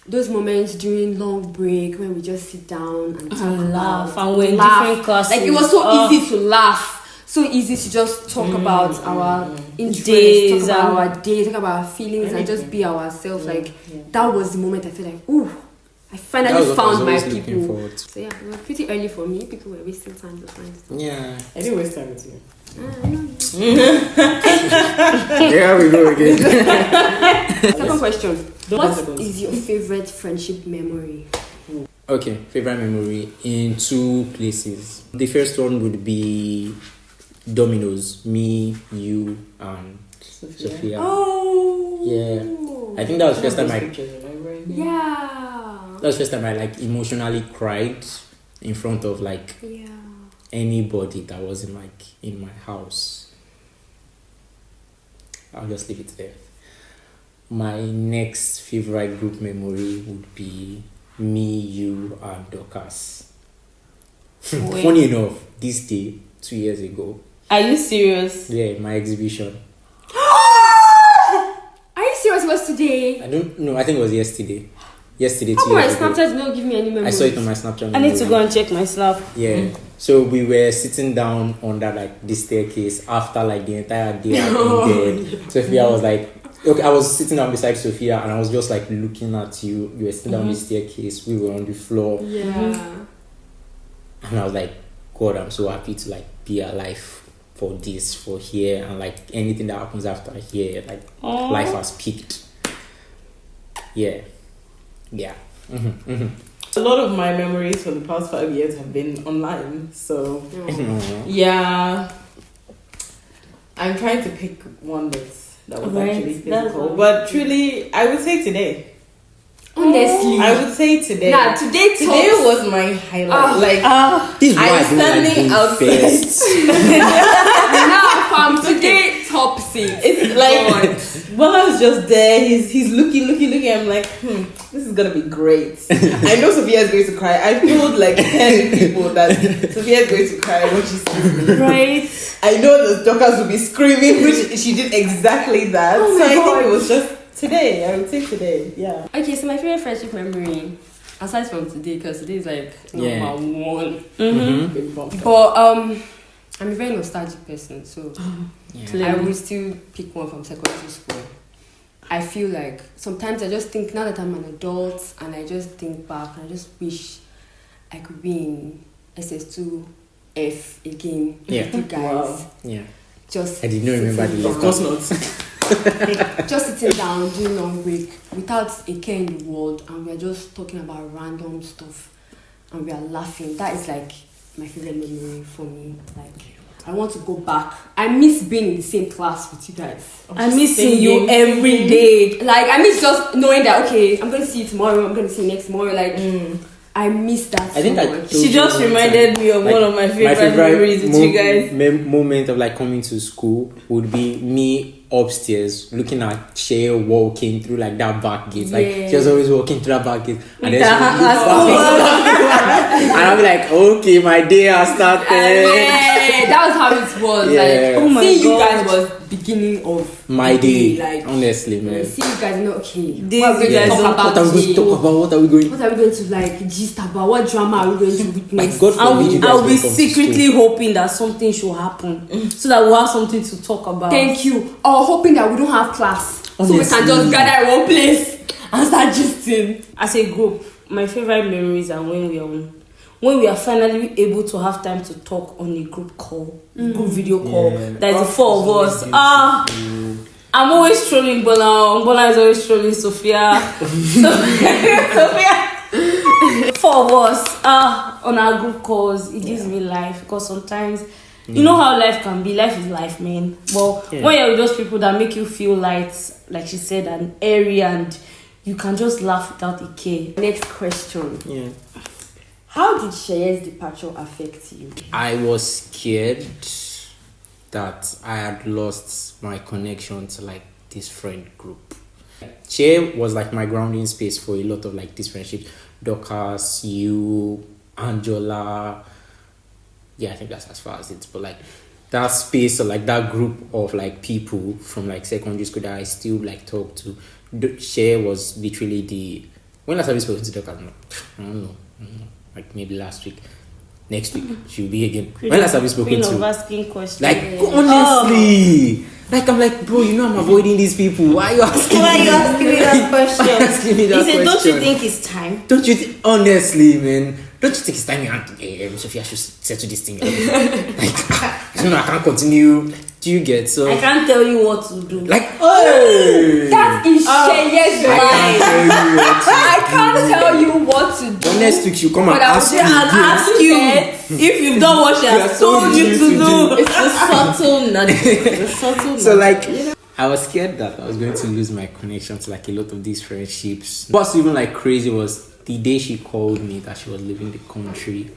those moments during long break when we just sit down and talk laugh, about, and we're in different classes. Like it was so easy to laugh, so easy to just talk about our interests, days, talk about our days, talk about our feelings, and just be ourselves. Like that was the moment I feel like, ooh, I finally found my people. So yeah, it was pretty early for me. People were wasting time to find stuff. Yeah. I didn't waste time with you. There we go again. Second question. What is your favorite friendship memory? Okay, favorite memory in two places. The first one would be Domino's. Me, you, and Sophia. Oh. Yeah. I think that was the first time Yeah. that was the first time I like emotionally cried in front of like anybody that wasn't like in my house. I'll just leave it there. My next favorite group memory would be me, you, and Dorcas. Funny enough, this day, 2 years ago. Are you serious? Yeah, my exhibition. Are you serious? It was today? I don't know. I think it was yesterday. Yesterday, How 2 come my years ago. Snapchat did not give me any memory? I saw it on my Snapchat. I need to go and check my Snap. Yeah. So we were sitting down under like the staircase after like the entire day I'd been there. Sophia was like, okay, I was sitting down beside Sophia and I was just like looking at you. You were sitting down the staircase. We were on the floor. Yeah. And I was like, God, I'm so happy to like be alive for this, for here, and like anything that happens after here, like life has peaked. Yeah. Yeah. A lot of my memories for the past 5 years have been online, so yeah. I'm trying to pick one that was actually physical, but truly, I would say today. Honestly, I would say today. Nah, today was my highlight. This is why I I'm don't like standing going outside. first. now from today top seat. It's like Gbolahan's just there. He's looking. I'm like, this is gonna be great. I know Sophia is going to cry. I've told like 10 people that Sophia is going to cry when she sees me. Right. I know the Dorcas will be screaming, which she did exactly that. Oh so my I God. think it was just today. I would say today. Yeah. Okay, so my favorite friendship memory, aside from today, because today is like number one. Big bump. But I'm a very nostalgic person, so I will still pick one from secondary school. I feel like sometimes I just think now that I'm an adult and I just think back and I just wish I could be in SS2F again with you guys. Wow. Yeah. Just I did not remember sitting the Of down. course not. Just sitting down doing long break without a care in the world, and we're just talking about random stuff and we are laughing. That is like my favorite memory for me. Like I want to go back. I miss being in the same class with you guys. I miss seeing you every day. Like I miss just knowing that okay, I'm gonna see you tomorrow, I'm gonna see you next tomorrow. Like I miss that I think so I much. told She you just one reminded time, me of like, one of my favorite memories with you guys. Moment of like coming to school would be me upstairs looking at Seye walking through like that back gate. Like she was always walking through that back gate, and then she would look back, and I'll be like, okay, my day has started. Yeah, that was how it was. Yeah. Like Oh my seeing you God. guys was beginning of My the day, Like honestly, man. see you guys know okay. These What are we going guys to talk don't- about What are we going to today? talk about? What are we going? What are we going to like gist about? What drama are we going to witness? God forbid you guys I'll be don't come to secretly school. hoping that something should happen so that we'll have something to talk about. Thank you. Or hoping that we don't have class, so we can Honestly. just gather in one place and start gisting. As a group, my favorite memories are when we are finally able to have time to talk on a group call, group video call. Yeah. There's the four of us. I'm always trolling Gbolahan. Gbolahan is always trolling Sophia. Sophia. Four of us on our group calls. It gives me life because sometimes you know how life can be. Life is life, man. But when you're with those people that make you feel light, like she said, and airy, and you can just laugh without a care. Next question. Yeah. How did Seye's departure affect you? I was scared that I had lost my connection to like this friend group. Seye was like my grounding space for a lot of like these friendships. Dorcas, you, Angela. Yeah, I think that's as far as it. But like that space or like that group of like people from like secondary school that I still like talk to. Seye was literally the. When last have you spoken to Dorcas? I don't know. Like maybe last week. Next week she'll be again. When last have you spoken Queen of to? asking questions. Like honestly, like I'm like, bro, you know I'm avoiding these people. Why are you asking? Why are you asking me that question? Why are you asking me that He said, "Don't you question? think it's time?" Don't you honestly, man? Don't you think it's time you Sophia should settle this thing? Like, I can't continue. Do you get so? I can't tell you what to do. Like, That is Sheye's I line. can't tell you what to I can't tell you what to do. do. Next week she'll come and But I'll ask say, you. I'll Ask you if you've done what she has told you to do. It's the subtle nudge. The subtle So nudge. like, I was scared that I was going to lose my connection to like a lot of these friendships. What's even like crazy was the day she called me that she was leaving the country.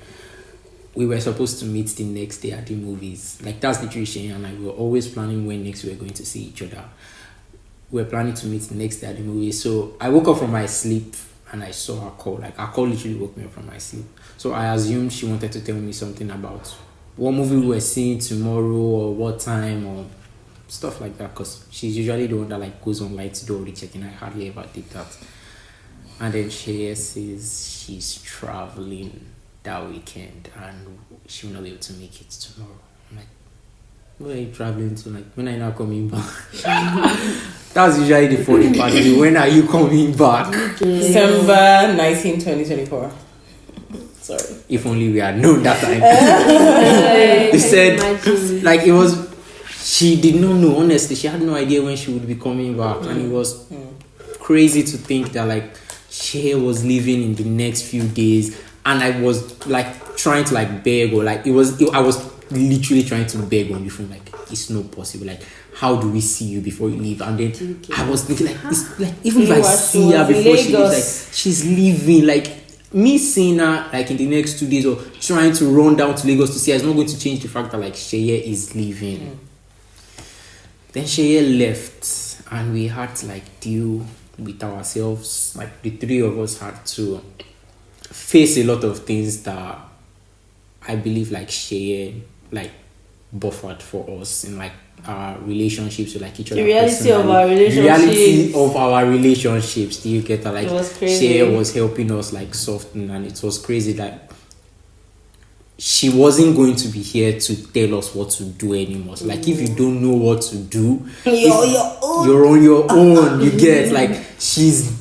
We were supposed to meet the next day at the movies. Like that's literally Shane and I were always planning when next we were going to see each other. We were planning to meet the next day at the movies. So I woke up from my sleep and I saw her call. Like her call literally woke me up from my sleep. So I assumed she wanted to tell me something about what movie we were seeing tomorrow or what time or stuff like that. Because she's usually the one that like goes online to do all the checking. I hardly ever did that. And then she says she's traveling that weekend and she will not be able to make it tomorrow. I'm like, where are you traveling to? Like, when are you not coming back? That's usually the funny part. When are you coming back? December 19, 2024. Sorry. If only we had known that time. They said, like, it was, she did not know, honestly. She had no idea when she would be coming back. And it was crazy to think that, like, she was leaving in the next few days. And I was like trying to like beg or like I was literally trying to beg on the phone like it's not possible, like how do we see you before you leave? And then I was thinking like it's like even if I see her before she leaves, like she's leaving, like me seeing her like in the next 2 days or trying to run down to Lagos to see her is not going to change the fact that like Seye is leaving. Then Seye left and we had to like deal with ourselves, like the three of us had to face a lot of things that I believe like Seye like buffered for us in like our relationships with like each other. The reality of personally. our relationships. The reality of our relationships. Do you get that? Like It was crazy. Seye was helping us like soften, and it was crazy that she wasn't going to be here to tell us what to do anymore. So, like if you don't know what to do, you're on your own. You get like she's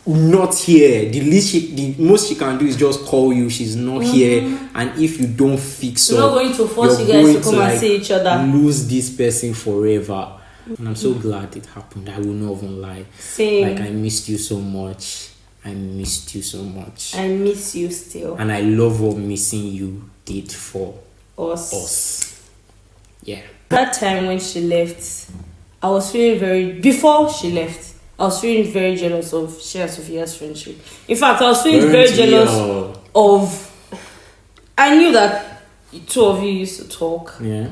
not here. The most she can do is just call you. She's not here, and if you don't fix We're up, not going to force you you're guys going to come and see each other. lose this person forever. And I'm so glad it happened. I will not even lie. Same. Like I missed you so much. I missed you so much. I miss you still. And I love what missing you did for Us. Yeah. That time when she left, I was feeling before she left, I was feeling very jealous of she and Sophia's friendship. In fact, I was feeling very jealous of. I knew that two of you used to talk. Yeah.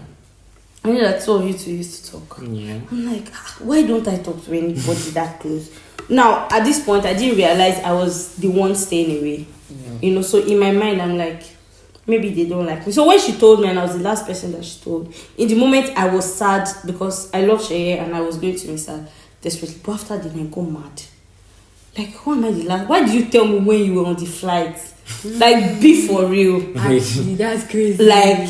I knew that two of you two used to talk. Yeah. I'm like, why don't I talk to anybody that close? Now, at this point, I didn't realize I was the one staying away. Yeah. You know, so in my mind, I'm like, maybe they don't like me. So when she told me, and I was the last person that she told, in the moment I was sad because I love Seye and I was going to miss her desperately. But after then I go mad. Like, why am I the last? Why did you tell me when you were on the flight? Like, be for real. Actually, that's crazy. Like,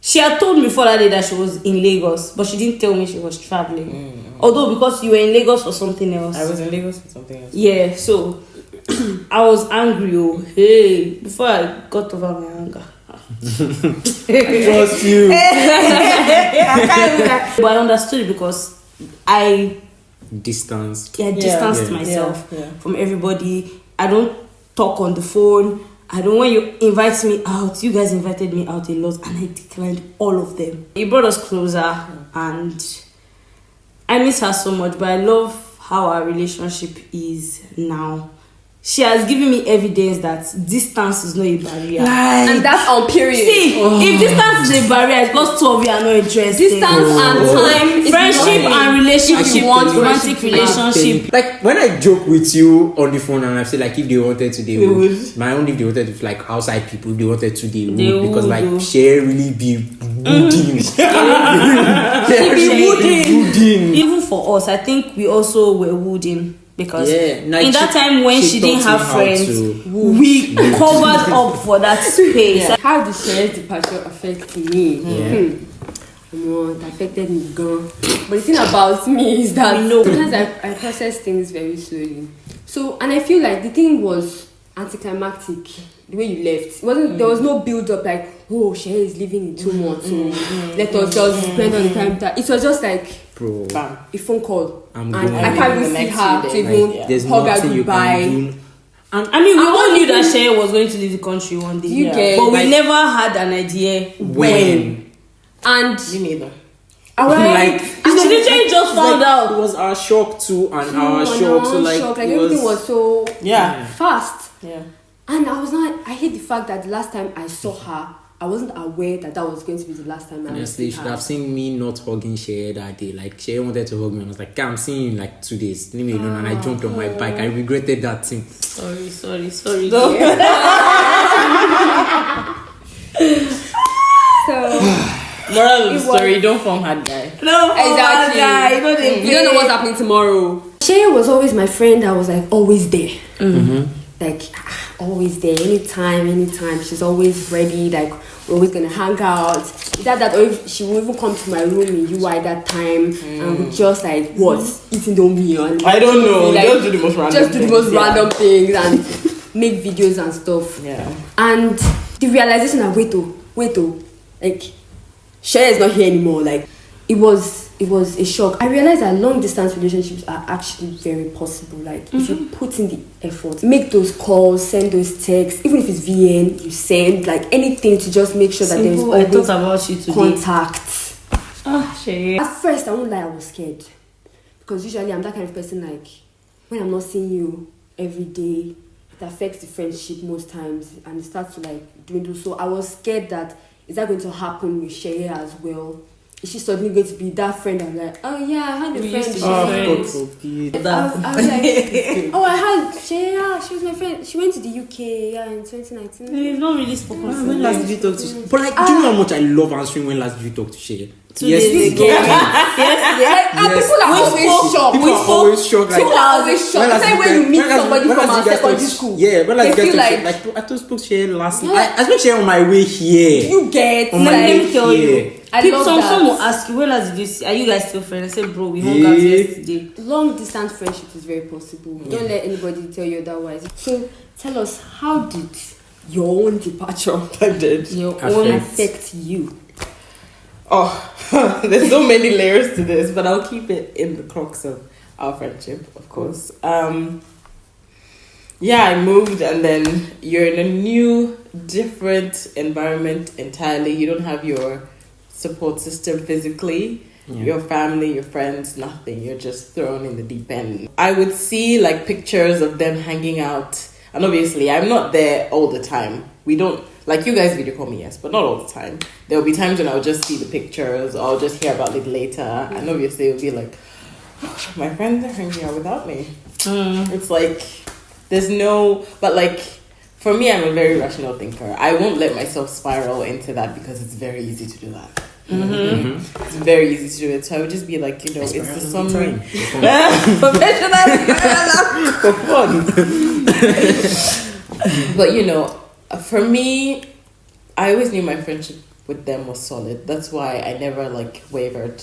she had told me before that day that she was in Lagos, but she didn't tell me she was traveling. Although because you were in Lagos for something else. I was in Lagos for something else. Yeah, so I was angry. Oh, hey, before I got over my anger. Trust you. But I understood it because I Distanced. distanced myself from everybody. I don't talk on the phone. I don't. When you invite me out, you guys invited me out a lot, and I declined all of them. It brought us closer, and I miss her so much. But I love how our relationship is now. She has given me evidence that distance is not a barrier. And that's on period. See, if distance is a barrier, it's because two of you are not interested. Distance and time, Friendship and relationship. If you want romantic relationship. Like when I joke with you on the phone and I say like if they wanted to they would. My own if they wanted to like outside people, if they wanted to they would because like she really be wooding. Even for us, I think we also were wooding. Because like in that time when she didn't have friends, we covered up for that space. How did Sheye's departure affect me? It affected me, girl. But the thing about me is that sometimes I process things very slowly. So, and I feel like the thing was anticlimactic. The way you left, there was no build up. Like oh, Seye is leaving in 2 months, so let us just spend all the time. It was just like Bro, a phone call. I'm And going. I can't even see her to even There's hug her nothing you goodbye. can do. And I mean, we all knew that Seye was going to leave the country one day. You get but we like, never had an idea When? and You neither. I was Like, And she literally just found It out. was our shock too, and our shock. So like, shock. it Everything was so Yeah. fast. Yeah. And I was not. I hate the fact that the last time I saw her, I wasn't aware that was going to be the last time I would honestly, see you should her. have seen me not hugging Seye that day. Like, Seye wanted to hug me, and I was like, I'm seeing you in like 2 days. Leave me alone. And I jumped on my bike. I regretted that thing. Sorry. So Moral of the It story: don't form hard guy. No, exactly. You don't know what's happening tomorrow. Seye was always my friend. I was like always there. Like always there, anytime. She's always ready. Like we're always gonna hang out. That or if she will even come to my room in UI that time, and we just like eating Domio and I don't know. like, Just do the most random. just do the most things, random things and make videos and stuff. Yeah. And the realization that wait, like Seye is not here anymore. Like it was a shock. I realized that long distance relationships are actually very possible. Like if you put in the effort, make those calls, send those texts, even if it's VN, you send like anything to just make sure that there's Simple, I always thought about you today. contact. Seye. At first, I won't lie, I was scared because usually I'm that kind of person. Like when I'm not seeing you every day, it affects the friendship most times, and it starts to like dwindle. So I was scared that is that going to happen with Seye as well? Is she suddenly going to be that friend? I'm like, oh yeah, I had a We friend. used to Seye. be God friends. forbid. I was like, oh, I had Seye. Yeah, she was my friend. She went to the UK, in 2019. We've not really spoken When since last then. did you talk to? But like, do you know how much I love answering when last did you talk to Seye? 2 days ago. And people are always shocked. People are always shocked. Like, People are always shocked. Especially when you meet somebody from our secondary school. Yeah, when last They you feel guys like- like I just spoke to Seye last Yeah. night. I spoke to Seye on my way here. You get On my Let way me tell here. you. I People, love that. some will ask you, when last did you see? Are you guys still friends? I said, bro, we hung out Yeah. yesterday. Long distance friendship is very possible. Don't let anybody tell you otherwise. So tell us, how did your own departure Your Affect. own affect you? Oh, there's so many layers to this, but I'll keep it in the crux of our friendship, of course. Yeah, I moved, and then you're in a new, different environment entirely. You don't have your support system physically, your family, your friends, nothing. You're just thrown in the deep end. I would see like pictures of them hanging out, and obviously, I'm not there all the time. We don't. Like, you guys video call me, yes, but not all the time. There will be times when I'll just see the pictures, or I'll just hear about it later. And obviously, it'll be like, oh, my friends are hanging out without me. It's like, there's no... But, like, for me, I'm a very rational thinker. I won't let myself spiral into that because it's very easy to do that. It's very easy to do it. So I would just be like, it's the summer. But, for me, I always knew my friendship with them was solid. That's why I never wavered.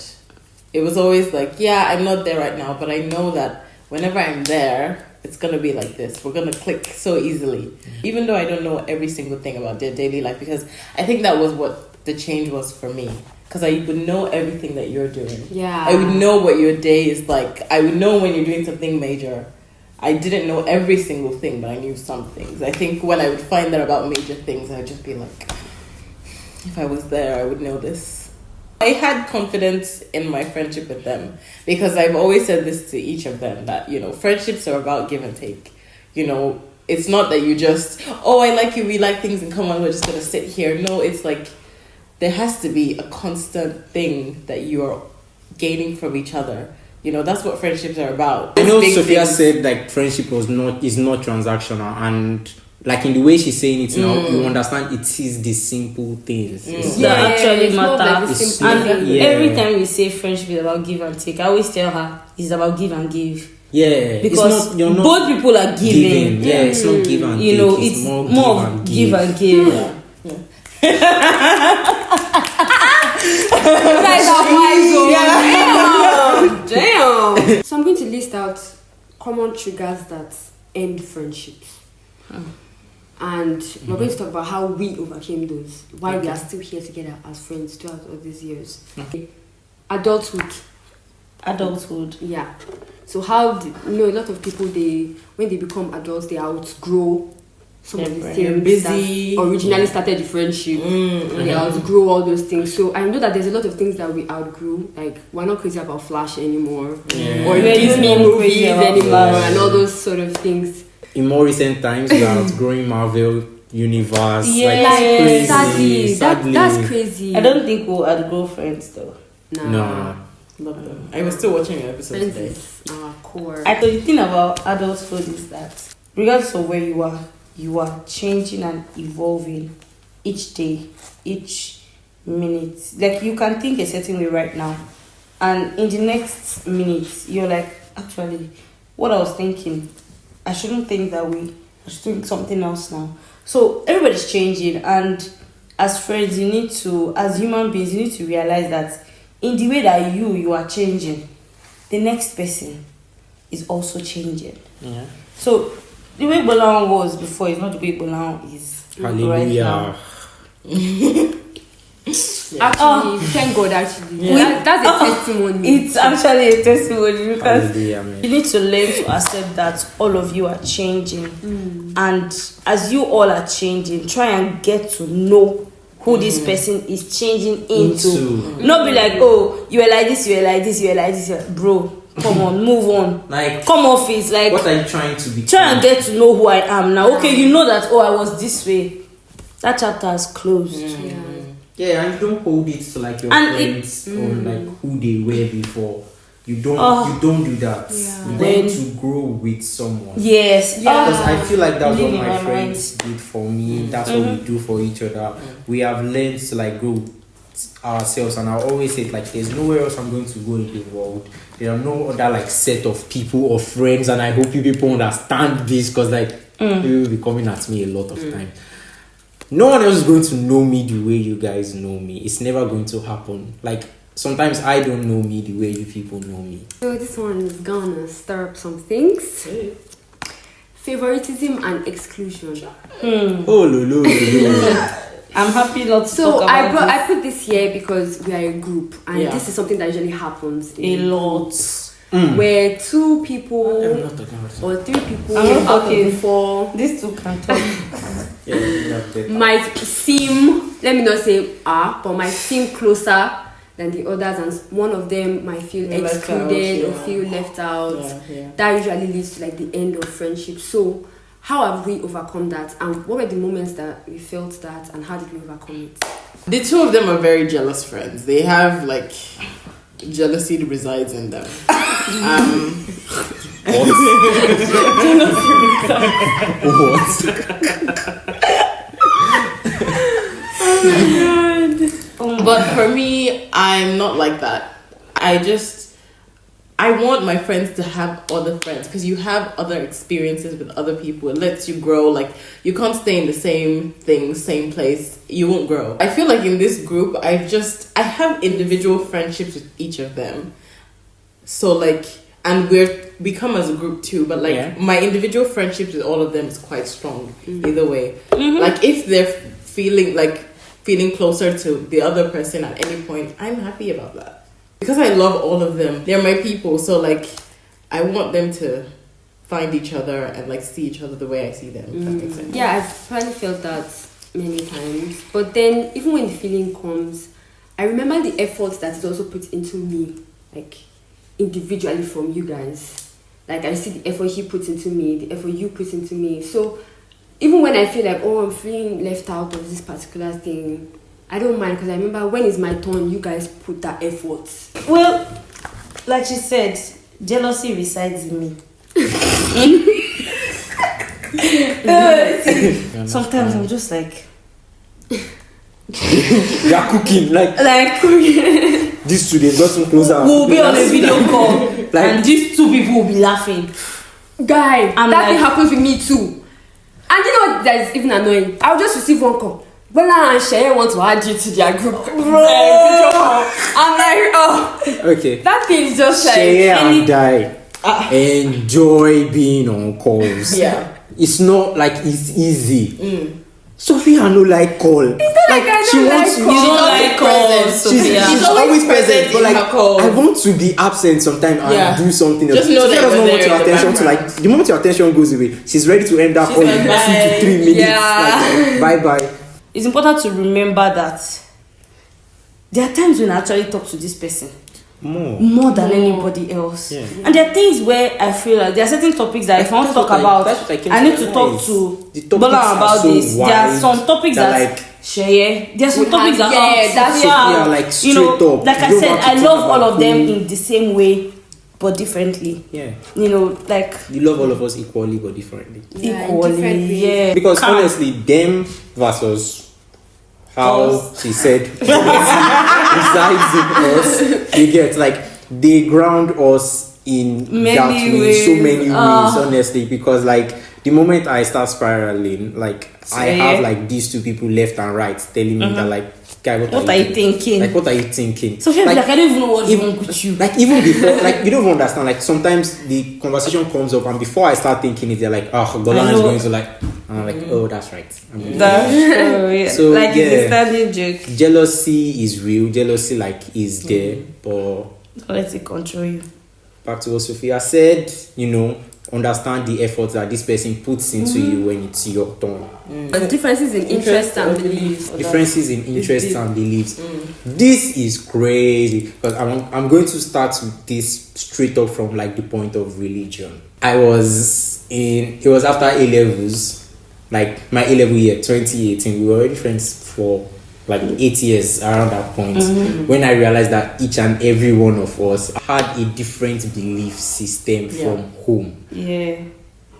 It was always like, yeah, I'm not there right now, but I know that whenever I'm there, it's gonna be like this. We're gonna click so easily. Even though I don't know every single thing about their daily life, because I think that was what the change was for me. Because I would know everything that you're doing. Yeah. I would know what your day is like. I would know when you're doing something major. I didn't know every single thing, but I knew some things. I think when I would find out about major things, I'd just be like, if I was there, I would know this. I had confidence in my friendship with them because I've always said this to each of them that, friendships are about give and take. It's not that you just, oh, I like you, we like things in common, we're just going to sit here. No, it's like there has to be a constant thing that you are gaining from each other. That's what friendships are about. I know Big Sophia things. said friendship is not transactional, and in the way she's saying it now, you understand it is the simple things. It's That actually it's more matter. like the It's simple not- things. And Yeah. every time we say friendship is about give and take, I always tell her it's about give and give. yeah, Because it's not, you're not both people are giving. Yeah, it's not give and take. It's more of give and give. You guys are wise, oh. Damn. So I'm going to list out common triggers that end friendships. And we're going to talk about how we overcame those, why we are still here together as friends throughout all these years. Okay. Adulthood. Yeah. So how a lot of people, when they become adults, they outgrow some of the things that originally started the friendship. They outgrow all those things. So I know that there's a lot of things that we outgrew. Like, we're not crazy about Flash anymore, or Disney movies anymore, and all those sort of things. In more recent times, we are outgrowing Marvel universe. Sadly. That's crazy. I don't think we'll outgrow Friends though. No. Love them. I was still watching an episode today. Friends is our core. I thought the thing about adulthood is that regardless of where you are changing and evolving each day, each minute. Like, you can think a certain way right now, and in the next minute you're like, actually, what I was thinking, I shouldn't think that way. I should think something else now. So everybody's changing, and as friends, as human beings, you need to realize that in the way that you are changing, the next person is also changing. Yeah. So the way Gbolahan was before is not the way Gbolahan is right now. Actually, thank God, actually. That's a testimony. It's actually a testimony, because Hallelujah, you need to learn to accept that all of you are changing. And as you all are changing, try and get to know who this person is changing into. Not be like, oh, you were like this, you were like this, you were like this. Bro, come on, move on. Like, come off it. Like, what are you trying to be? Try and get to know who I am now. Okay, you know that, I was this way. That chapter is closed. Yeah, and you don't hold it to like your friends or like who they were before. You don't do that. You learn to grow with someone. Yes. Because I feel like that's what my friends did for me. That's what we do for each other. We have learned to like grow ourselves, and I always say like, there's nowhere else I'm going to go in the world. There are no other like set of people or friends, and I hope you people understand this, because like people will be coming at me a lot of time. No one else is going to know me the way you guys know me. It's never going to happen. Like, sometimes I don't know me the way you people know me. So this one is gonna stir up some things. Favoritism and exclusion. Oh, no. I'm happy not to talk about this. I put this here because we are a group, and this is something that usually happens a lot. Where two people or three people before these two can talk. Might seem, let me not say but might seem closer than the others, and one of them might feel excluded or feel left out. That usually leads to like the end of friendship. So how have we overcome that, and what were the moments that we felt that, and how did we overcome it? The two of them are very jealous friends. They have like jealousy resides in them. But for me, I'm not like that. I want my friends to have other friends, because you have other experiences with other people. It lets you grow. Like, you can't stay in the same thing, same place. You won't grow. I feel like in this group, I have individual friendships with each of them. So like, and we come as a group too, but like my individual friendships with all of them is quite strong either way. Like, if they're feeling closer to the other person at any point, I'm happy about that. Because I love all of them. They're my people, so like, I want them to find each other and like see each other the way I see them. If that makes sense. Yeah, I've finally felt that many times. But then, even when the feeling comes, I remember the efforts that is also put into me, like individually from you guys. Like, I see the effort he puts into me, the effort you put into me. So even when I feel like, I'm feeling left out of this particular thing, I don't mind, because I remember when it's my turn, you guys put that effort. Well, like she said, jealousy resides in me. Sometimes I'm just like, they are cooking like these two. They've gotten closer. We'll be on a video call, and these two people will be laughing. Guy, that thing happens with me too. And you know what? That is even annoying. I'll just receive one call. Gbolahan and Seye want to add you to their group. I'm like, okay. That thing is just like Seye and I enjoy being on calls. Yeah. it's not like it's easy. Sophie I no like call. Like I don't like You don't like calls, Sophia. She's always present, but in like her calls. I want to be absent sometimes and do something else. Just know Sophia that does not you're want there your in the attention to background. like the moment your attention goes away, she's ready to end that call in like, 2 bye. to 3 minutes. Yeah. Like, bye. It's important to remember that there are times when I actually talk to this person more than anybody else. Yeah. And there are things where I feel like there are certain topics that if I want to talk about, I need to talk to The topics Gbolahan are about so this. There are wide some topics that, that like, share. There are some topics that that's Sophia, like, you know, straight up. like I You don't said, have to I talk love all about of them who- in the same way but differently. Yeah. You know, like You love all of us equally but differently. Yeah, in equally. different ways. Yeah. Because honestly, them versus how she said resides in us, you get like they ground us in Many that way, ways. so many ways, honestly. Because like the moment I start spiraling, like I have like these two people left and right telling me that like, guy, What are you thinking? Like, what are you thinking? So like, I don't even know what's wrong with you. Like even before, like you don't even understand. Like sometimes the conversation comes up, and before I start thinking it, they're like, "Oh, Gbolahan is going to like," and I'm like, "Oh, that's right." Yeah. So, like yeah. it's a standing joke. Jealousy is real. Jealousy like is there, but Don't let it control you. back to what Sophia said. You know, understand the effort that this person puts into you when it's your turn. But differences in interest and beliefs. Differences in interests and beliefs. This is crazy because I'm going to start with this straight up from like the point of religion. It was after A levels, like my A level year 2018. We were already friends for like 8 years around that point when I realized that each and every one of us had a different belief system from home. Yeah.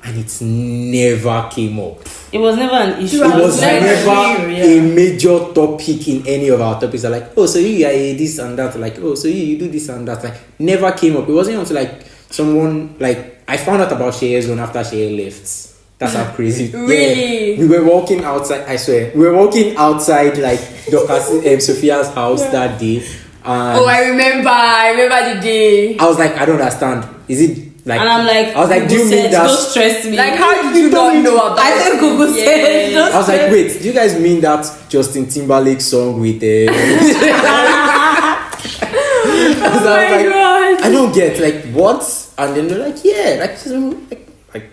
And it never came up. It was never an issue. It was very never real, a major topic in any of our topics. Like, oh, so you are this and that. Like, oh, so you do this and that. Like, never came up. It wasn't until like someone like I found out about Seye's one after Seye left. That's how crazy. Really? Yeah. We were walking outside. I swear, we were walking outside like Dorcas, Sophia's house that day. And Oh, I remember the day. I was like, I don't understand. Is it like? And I'm like, I was like, do you Google mean said, that? don't stress me. Like, how did you not know about I think Google Yeah. said, don't I was like, stress wait, do you guys mean that Justin Timberlake song with Oh my god. I don't get like what? And then they're like, yeah, like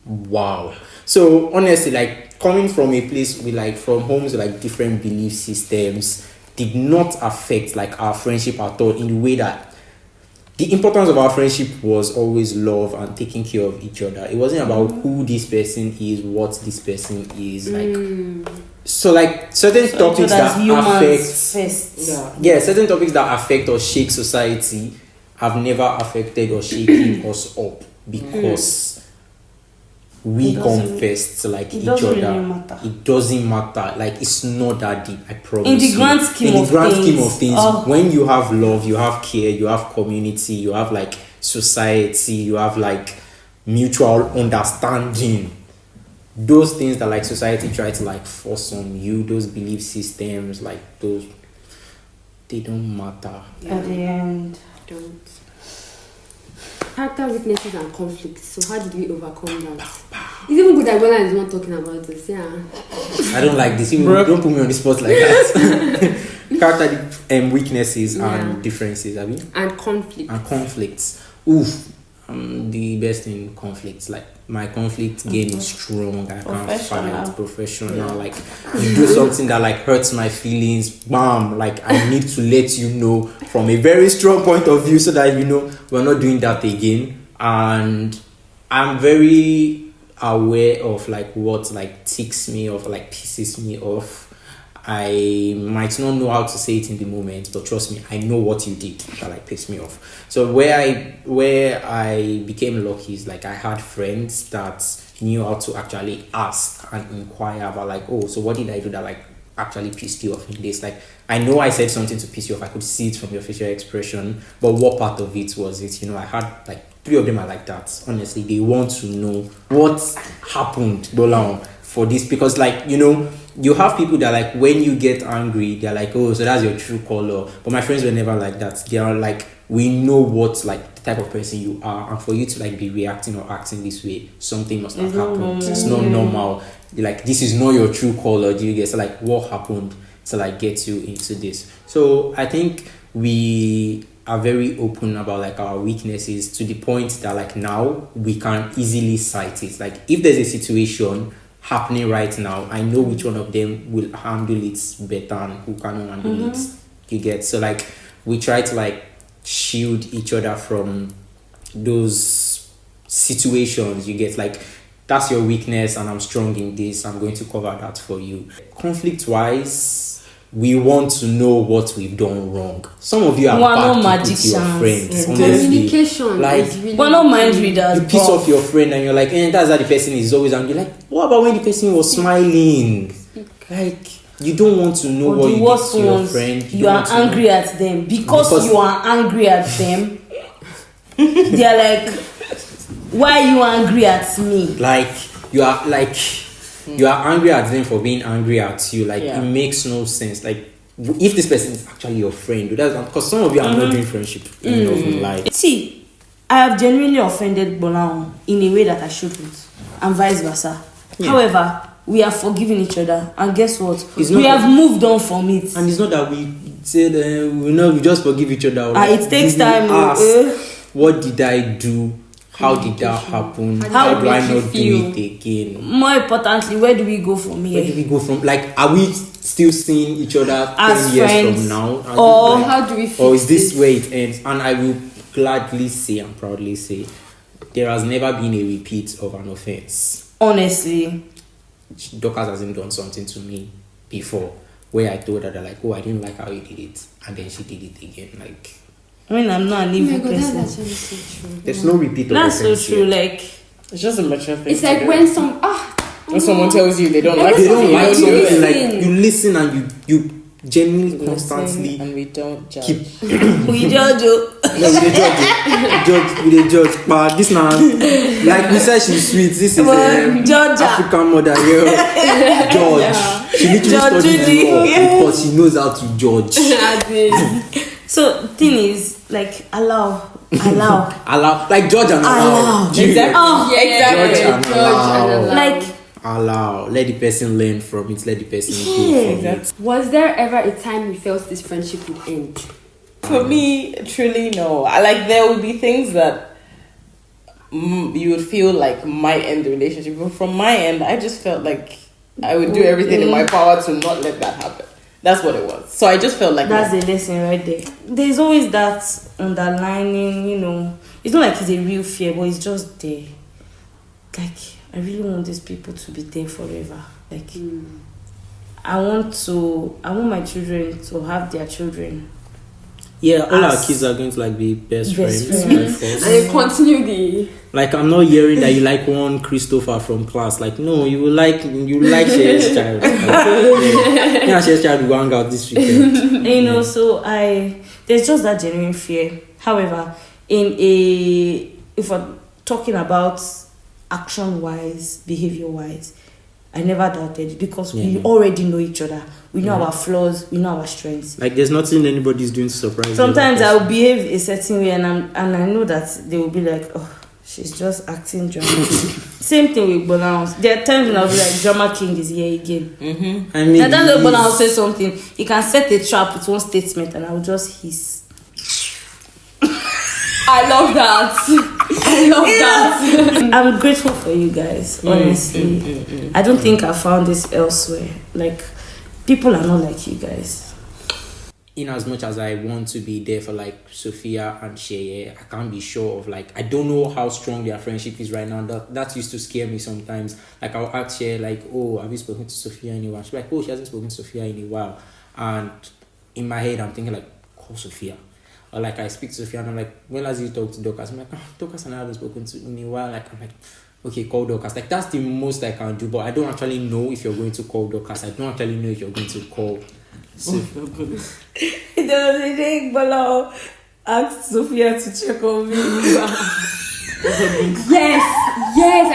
wow. So honestly, like coming from a place with like from homes with like different belief systems did not affect like our friendship at all in the way that the importance of our friendship was always love and taking care of each other. It wasn't about who this person is, what this person is like. So like certain topics that affect first. yeah, certain topics that affect or shake society have never affected or shaken us up because we confess to like it each doesn't other. really matter. It doesn't matter. Like it's not that deep. I promise. In the you. grand scheme In the of grand things. scheme of things, Oh. when you have love, you have care, you have community, you have like society, you have like mutual understanding. Those things that like society try to like force on you, those belief systems, like those, they don't matter. At the end. Don't. Character weaknesses and conflicts. So how did we overcome that? It's even good that Gbolahan is not talking about this. Yeah. I don't like this. Don't put me on the spot like that. Character weaknesses and differences, have you? And conflict. And conflicts. Oof. I'm the best in conflicts. Like my conflict game is strong. I can fight. Professional. Like you do something that like hurts my feelings. Bam. Like I need to let you know from a very strong point of view so that you know we're not doing that again. And I'm very aware of like what like ticks me off, like pisses me off. I might not know how to say it in the moment, but trust me, I know what you did that like pissed me off. So where I became lucky is like I had friends that knew how to actually ask and inquire about like, oh, so what did I do that like actually pissed you off in this? Like I know I said something to piss you off. I could see it from your facial expression, but what part of it was it? You know, I had like 3 of them are like that. Honestly, they want to know what happened, Gbolahan, for this because like, you know, you have people that like when you get angry, they're like, oh, so that's your true color. But my friends were never like that. They are like we know what like the type of person you are, and for you to like be reacting or acting this way, something must have happened. It's not normal. Like, this is not your true color. Do you get? So like, what happened to like get you into this? So I think we are very open about like our weaknesses, to the point that like now we can easily cite it. Like, if there's a situation happening right now, I know which one of them will handle it better and who cannot handle it. You get? So like, we try to like shield each other from those situations. You get? Like, that's your weakness and I'm strong in this, I'm going to cover that for you. Conflict wise, we want to know what we've done wrong. Some of you are bad to your friends. Communication, like, is really we're not mind readers. You piss off your friend and you're like, that's how the person is always angry. Like, what about when the person was smiling? Like, you don't want to know what you did to your friend. You are angry at them because you are angry at them. They are like, why are you angry at me? Like, you are angry at them for being angry at you. Like, it makes no sense. Like, if this person is actually your friend, that's because some of you are not doing friendship enough in life. See, I have genuinely offended Gbolahan in a way that I shouldn't, and vice versa. However, we have forgiven each other, and guess what? We have moved on from it. And it's not that we said we just forgive each other. It takes time. What did I do? How did that happen? How do I not do it again? More importantly, where do we go from here? Where do we go from? Like, are we still seeing each other as 10 years friends from now? Or how do we fix Or is this where it ends? And I will gladly say and proudly say, there has never been a repeat of an offense. Honestly. Dorcas hasn't done something to me before where I told her that, like, oh, I didn't like how you did it. And then she did it again. Like, I mean, I'm not an evil person. That's actually so true. There's no repeat of That's so offense true. yet. Like, It's just a mature thing. It's like when someone tells you they don't like they don't like you something, like, listen. you listen and you genuinely constantly and we don't judge. keep we judge you. no, we dey judge but this now, like we said, she's sweet. This is Georgia. African mother here. Judge. She literally studied law because she knows how to judge. So thing is, like, allow Like, judge and allow. Exactly. Exactly. Judge and allow. like, allow. Let the person learn from it. Let the person go from it. Was there ever a time you felt this friendship would end? For me, truly no. Like, there would be things that you would feel like might end the relationship, but from my end, I just felt like I would do everything in my power to not let that happen. That's what it was. So I just felt like that's the lesson right there. There's always that underlining, you know. It's not like it's a real fear, but it's just there. Like, I really want these people to be there forever. Like, I want my children to have their children. Yeah, all our kids are going to like be best friends. And they continue the. Like, I'm not hearing that you like one Christopher from class. Like, no, you like Shea's child. Like, Shea's child will hang out this weekend. You know, so there's just that genuine fear. However, if we're talking about action wise, behavior wise, I never doubted it because we already know each other. We know our flaws. We know our strengths. Like, there's nothing anybody's doing to surprise you. Sometimes I will behave a certain way, and I know that they will be like, "Oh, she's just acting drama." Same thing with Gbolahan. There are times when I'll be like, "Drama King is here again." I mean, and then Gbolahan will say something. He can set a trap with one statement, and I will just hiss. I love that. I'm grateful for you guys, honestly. I don't think I found this elsewhere. Like, people are not like you guys. In as much as I want to be there for like Sophia and Seye, I can't be sure of, like, I don't know how strong their friendship is right now. That used to scare me sometimes. Like, I'll ask Seye, like, oh, have you spoken to Sophia in a while? She's like, oh, she hasn't spoken to Sophia in a while. And in my head, I'm thinking, like, call Sophia. Or like, I speak to Sophia and I'm like, when last did you talk to Dorcas? I'm like, oh, Dorcas and I haven't spoken to in a while. Like, I'm like, okay, call Dorcas. Like, that's the most I can do, but I don't actually know if you're going to call Dorcas. I don't actually know if you're going to call Sophia. There was a day Gbolahan asked Sophia to check on me. Yes,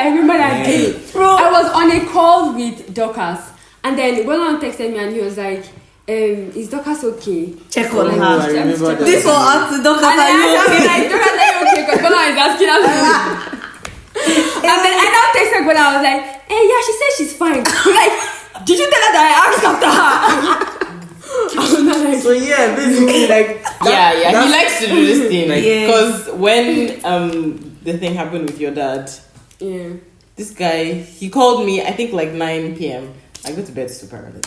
I remember that day. Bro. I was on a call with Dorcas, and then Gbolahan texted me and he was like, is Dorcas okay? Check on Like, her. I remember that. This one asked Dorcas, And are you I okay? was like, Dorcas, are you okay? Because Gbolahan is asking us. And then I now texted Gbolahan, I was like, hey, yeah, she said she's fine. Like, did you tell her that I asked after her? I was not like, So yeah, basically like Yeah, he likes to do this thing. Yeah. Because when the thing happened with your dad, yeah. this guy, he called me, I think like 9 p.m. I go to bed super early.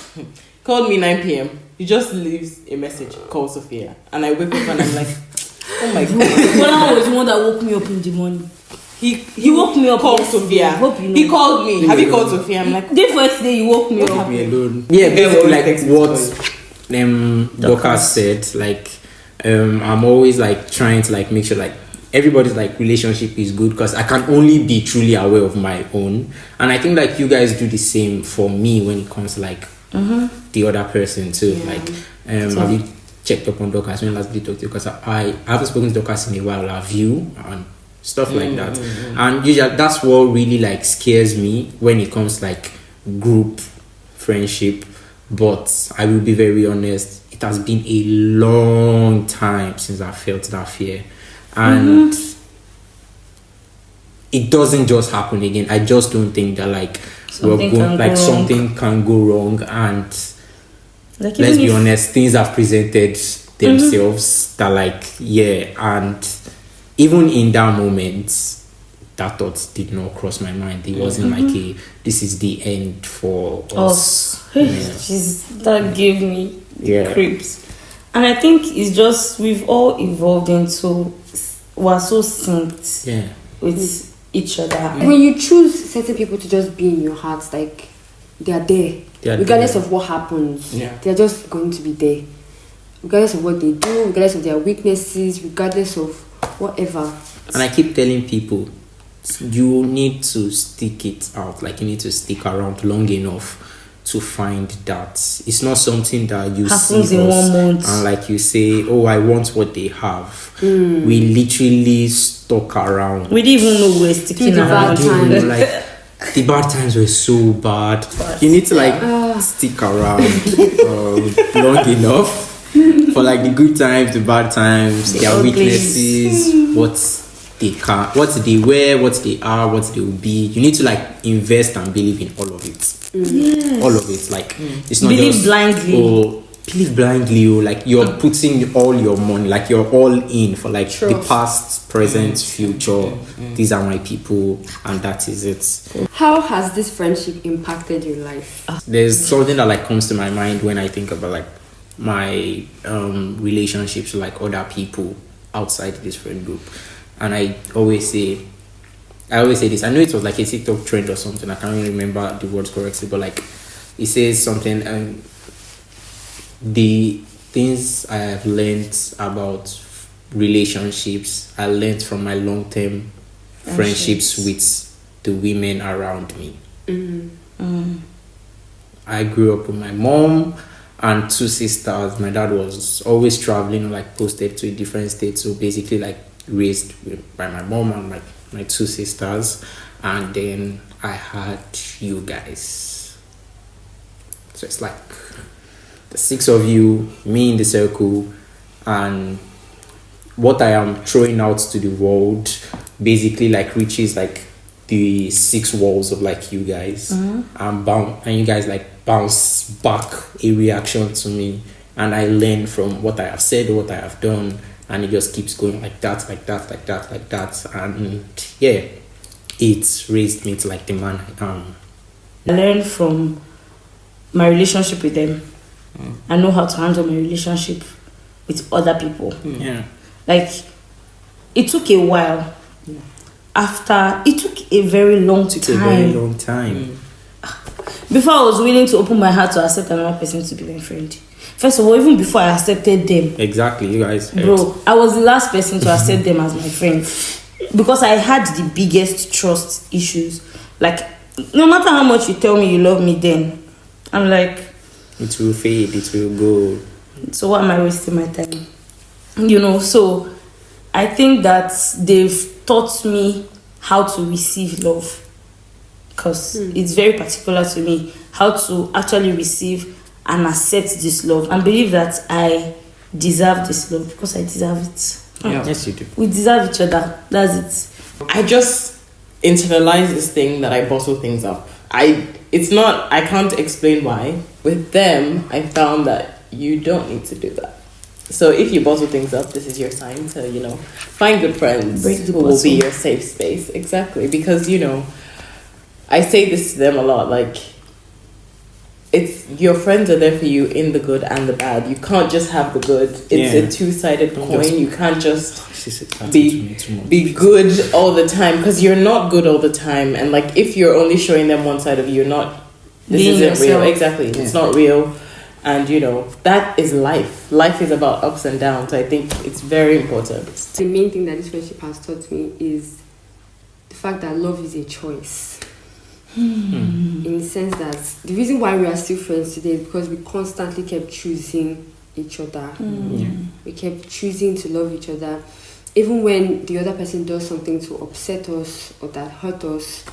Called me 9 p.m. He just leaves a message, call Sophia. And I wake up and I'm like, oh my god. Gbolahan was the one that woke me up in the morning. He woke me up called yesterday. Sophia. Hope you know. He called me. Have you called Sophia? I'm like, The first day you woke me up. leave me alone. Yeah, basically always like text me what Dorcas said, like I'm always like trying to like make sure like everybody's like relationship is good because I can only be truly aware of my own, and I think like you guys do the same for me when it comes to like the other person too. Like have you checked up on Dorcas when last did talk to you? Because I haven't spoken to Dorcas in a while. Have you? And stuff like that. And usually that's what really like scares me when it comes to, like group friendship. But I will be very honest, it has been a long time since I felt that fear, and it doesn't just happen again. I just don't think that like something can go wrong, and Like, let's be honest, things have presented themselves that like and even in that moment that thought did not cross my mind. It wasn't like this is the end for us. That gave me creeps. And I think it's just we've all evolved into we're so synced with each other. When you choose certain people to just be in your heart, like they are there. Regardless of what happens. They're just going to be there. Regardless of what they do, regardless of their weaknesses, regardless of whatever. And I keep telling people, you need to stick it out. Like you need to stick around long enough to find that. It's not something that you happens see in 1 month. and like you say, oh, I want what they have. We literally stuck around. We didn't even know we were sticking around. Like the bad times were so bad. You need to like stick around long enough for like the good times, the bad times, their weaknesses, what they can, what they were, what they are, what they will be. You need to like invest and believe in all of it. All of it. Like it's not believe just blindly. Believe blindly, or like you're putting all your money, like you're all in for like the past, present, future. These are my people, and that is it. How has this friendship impacted your life? There's something that like comes to my mind when I think about like my relationships with like other people outside this friend group, and I always say this. I know it was like a TikTok trend or something. I can't really remember the words correctly, but like it says something. The things I have learned about relationships, I learned from my long-term friendships with the women around me. I grew up with my mom and 2 sisters. My dad was always traveling, like posted to a different state, so basically like raised by my mom and my 2 sisters, and then I had you guys. So it's like the 6 of you, me in the circle, and what I am throwing out to the world basically like reaches like the 6 walls of like you guys, and you guys like bounce back a reaction to me, and I learn from what I have said, what I have done, and it just keeps going like that, and it's raised me to like the man I am. I learned from my relationship with them. I know how to handle my relationship with other people. Like it took a while. It took a very long time. Before I was willing to open my heart to accept another person to be my friend. First of all, even before I accepted them. Exactly, you guys. Bro, I was the last person to accept them as my friend. Because I had the biggest trust issues. Like, no matter how much you tell me you love me then, I'm like, it will fade, it will go. So why am I wasting my time? So I think that they've taught me how to receive love. Because it's very particular to me how to actually receive and accept this love and believe that I deserve this love because I deserve it. Yeah. Yes, you do. We deserve each other. That's it. I just internalize this thing that I bottle things up. I can't explain why. With them, I found that you don't need to do that. So if you bottle things up, this is your sign to, find good friends who will be your safe space. Exactly. Because, I say this to them a lot, like, it's your friends are there for you in the good and the bad. You can't just have the good. It's a two-sided coin. You can't just be good all the time because you're not good all the time. And like if you're only showing them one side of you, you're not. This isn't real. Exactly, it's not real. And that is life. Life is about ups and downs. I think it's very important. The main thing that this friendship has taught me is the fact that love is a choice. In the sense that the reason why we are still friends today is because we constantly kept choosing each other. We kept choosing to love each other. Even when the other person does something to upset us or that hurt us,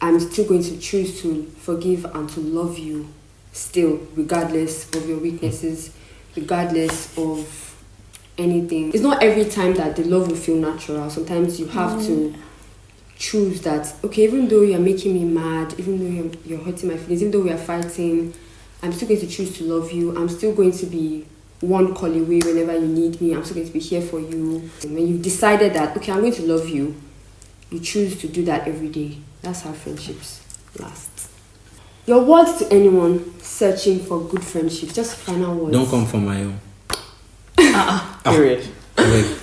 I'm still going to choose to forgive and to love you still, regardless of your weaknesses, regardless of anything. It's not every time that the love will feel natural. Sometimes you have to choose that, okay, even though you're making me mad, even though you're hurting my feelings, even though we are fighting, I'm still going to choose to love you. I'm still going to be one call away whenever you need me. I'm still going to be here for you. And when you've decided that, okay, I'm going to love you, you choose to do that every day. That's how friendships last. Your words to anyone searching for good friendships, just final words. Don't come for my own. Period.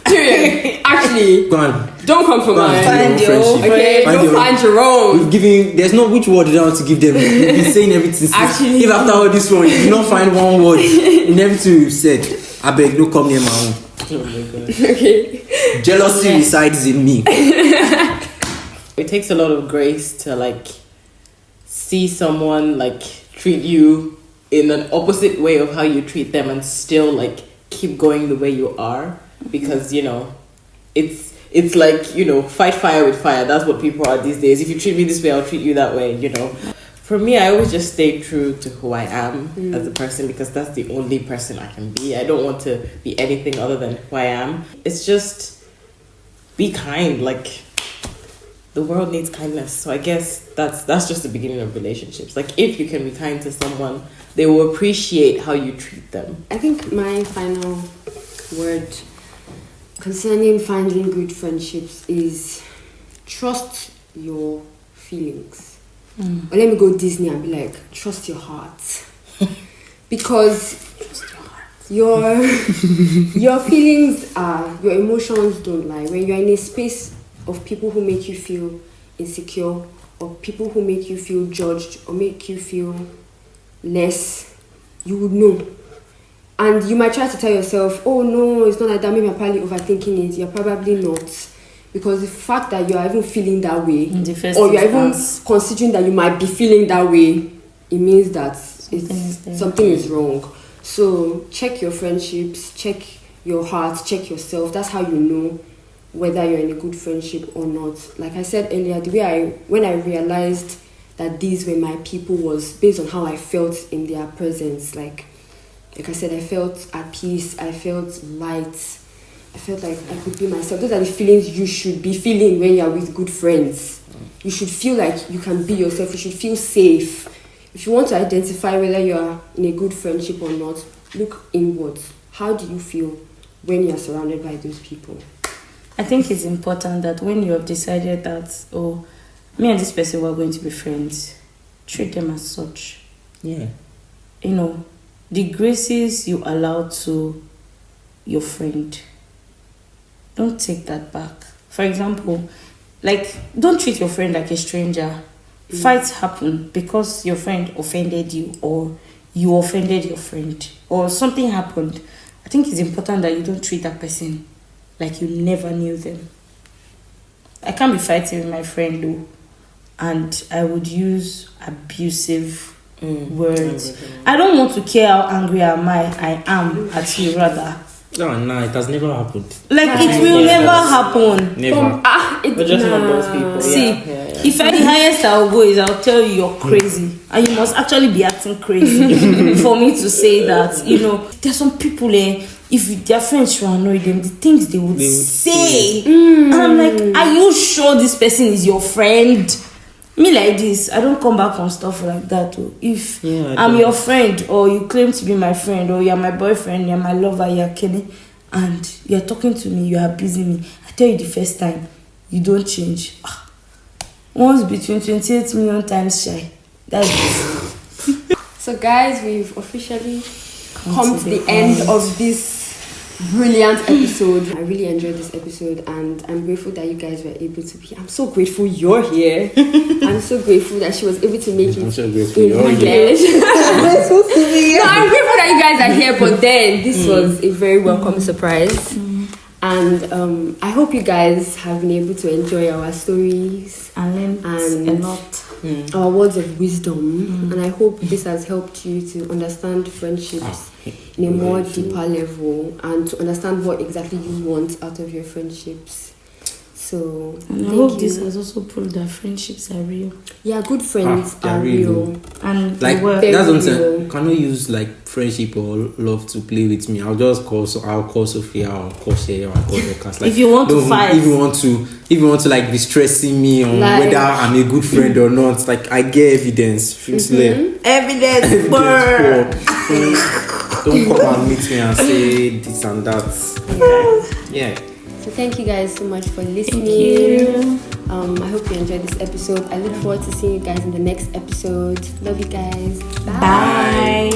Period. Actually, go on. Don't come for mine. Find your own. Okay, find your own. We've given. There's no which word do I want to give them. We've been saying everything since. Actually, if after all this one, you do not find one word in everything we've said, I beg, don't come near my own. Oh my god. Okay. Jealousy resides in me. It takes a lot of grace to see someone treat you in an opposite way of how you treat them and still keep going the way you are, because it's fight fire with fire. That's what people are these days. If you treat me this way, I'll treat you that way. For me, I always just stay true to who I am as a person, because that's the only person I can be. I don't want to be anything other than who I am. It's just be kind. The world needs kindness. So I guess that's just the beginning of relationships. If you can be kind to someone, they will appreciate how you treat them. I think my final word concerning finding good friendships is trust your feelings. Or let me go Disney and be like, trust your heart. Because your feelings your emotions don't lie. When you're in a space of people who make you feel insecure, or people who make you feel judged or make you feel less, you would know. And you might try to tell yourself, oh no, it's not like that, maybe I'm probably overthinking it. You're probably not. Because the fact that you're even feeling that way, or you're even considering that you might be feeling that way, it means that something is wrong. So check your friendships, check your heart, check yourself. That's how you know whether you're in a good friendship or not. Like I said earlier, when I realized that these were my people was based on how I felt in their presence. Like I said, I felt at peace, I felt light, I felt like I could be myself. Those are the feelings you should be feeling when you're with good friends. You should feel like you can be yourself, you should feel safe. If you want to identify whether you're in a good friendship or not, look inwards. How do you feel when you're surrounded by those people? I think it's important that when you have decided that, oh, me and this person were going to be friends, treat them as such. Yeah. The graces you allow to your friend, don't take that back. For example, don't treat your friend like a stranger. Fights happen because your friend offended you, or you offended your friend, or something happened. I think it's important that you don't treat that person like you never knew them. I can't be fighting with my friend though, and I would use abusive words. I don't want to care how angry I am at you, rather. No, it has never happened. It will never happen. Never. We're just not those people. See, If the highest I'll go is I'll tell you you're crazy, and you must actually be acting crazy for me to say that. You know, there's some people if their friends should annoy them, the things they would say, and I'm like, are you sure this person is your friend? Me like this, I don't come back on stuff like that. If I'm your friend, or you claim to be my friend, or you're my boyfriend, you're my lover, you're Kenny, and you're talking to me, you're abusing me, I tell you the first time, you don't change. Once between 28 million times shy. That's it. So guys, we've officially come to the end of this brilliant episode. I really enjoyed this episode, and I'm grateful that you guys were able to be. I'm so grateful you're here. I'm so grateful that she was able to make it. I'm so grateful in you're English. No, I'm grateful that you guys are here, but then this was a very welcome surprise. And I hope you guys have been able to enjoy our stories and a lot. Our words of wisdom, and I hope this has helped you to understand friendships in a more deeper level, and to understand what exactly you want out of your friendships. So, and I hope this has also proved that friendships are real. Yeah, good friends are real. And like real. that's what I'm saying. Cannot use like friendship or love to play with me. I'll call Sophie, I'll call Seye, I'll call Dorcas. Like, if you want to fight, if you want to like be stressing me on whether I'm a good friend or not, like I get evidence. Evidence. Don't come and meet me and say this and that. Yeah. So thank you guys so much for listening. Thank you. I hope you enjoyed this episode. I look forward to seeing you guys in the next episode. Love you guys. Bye.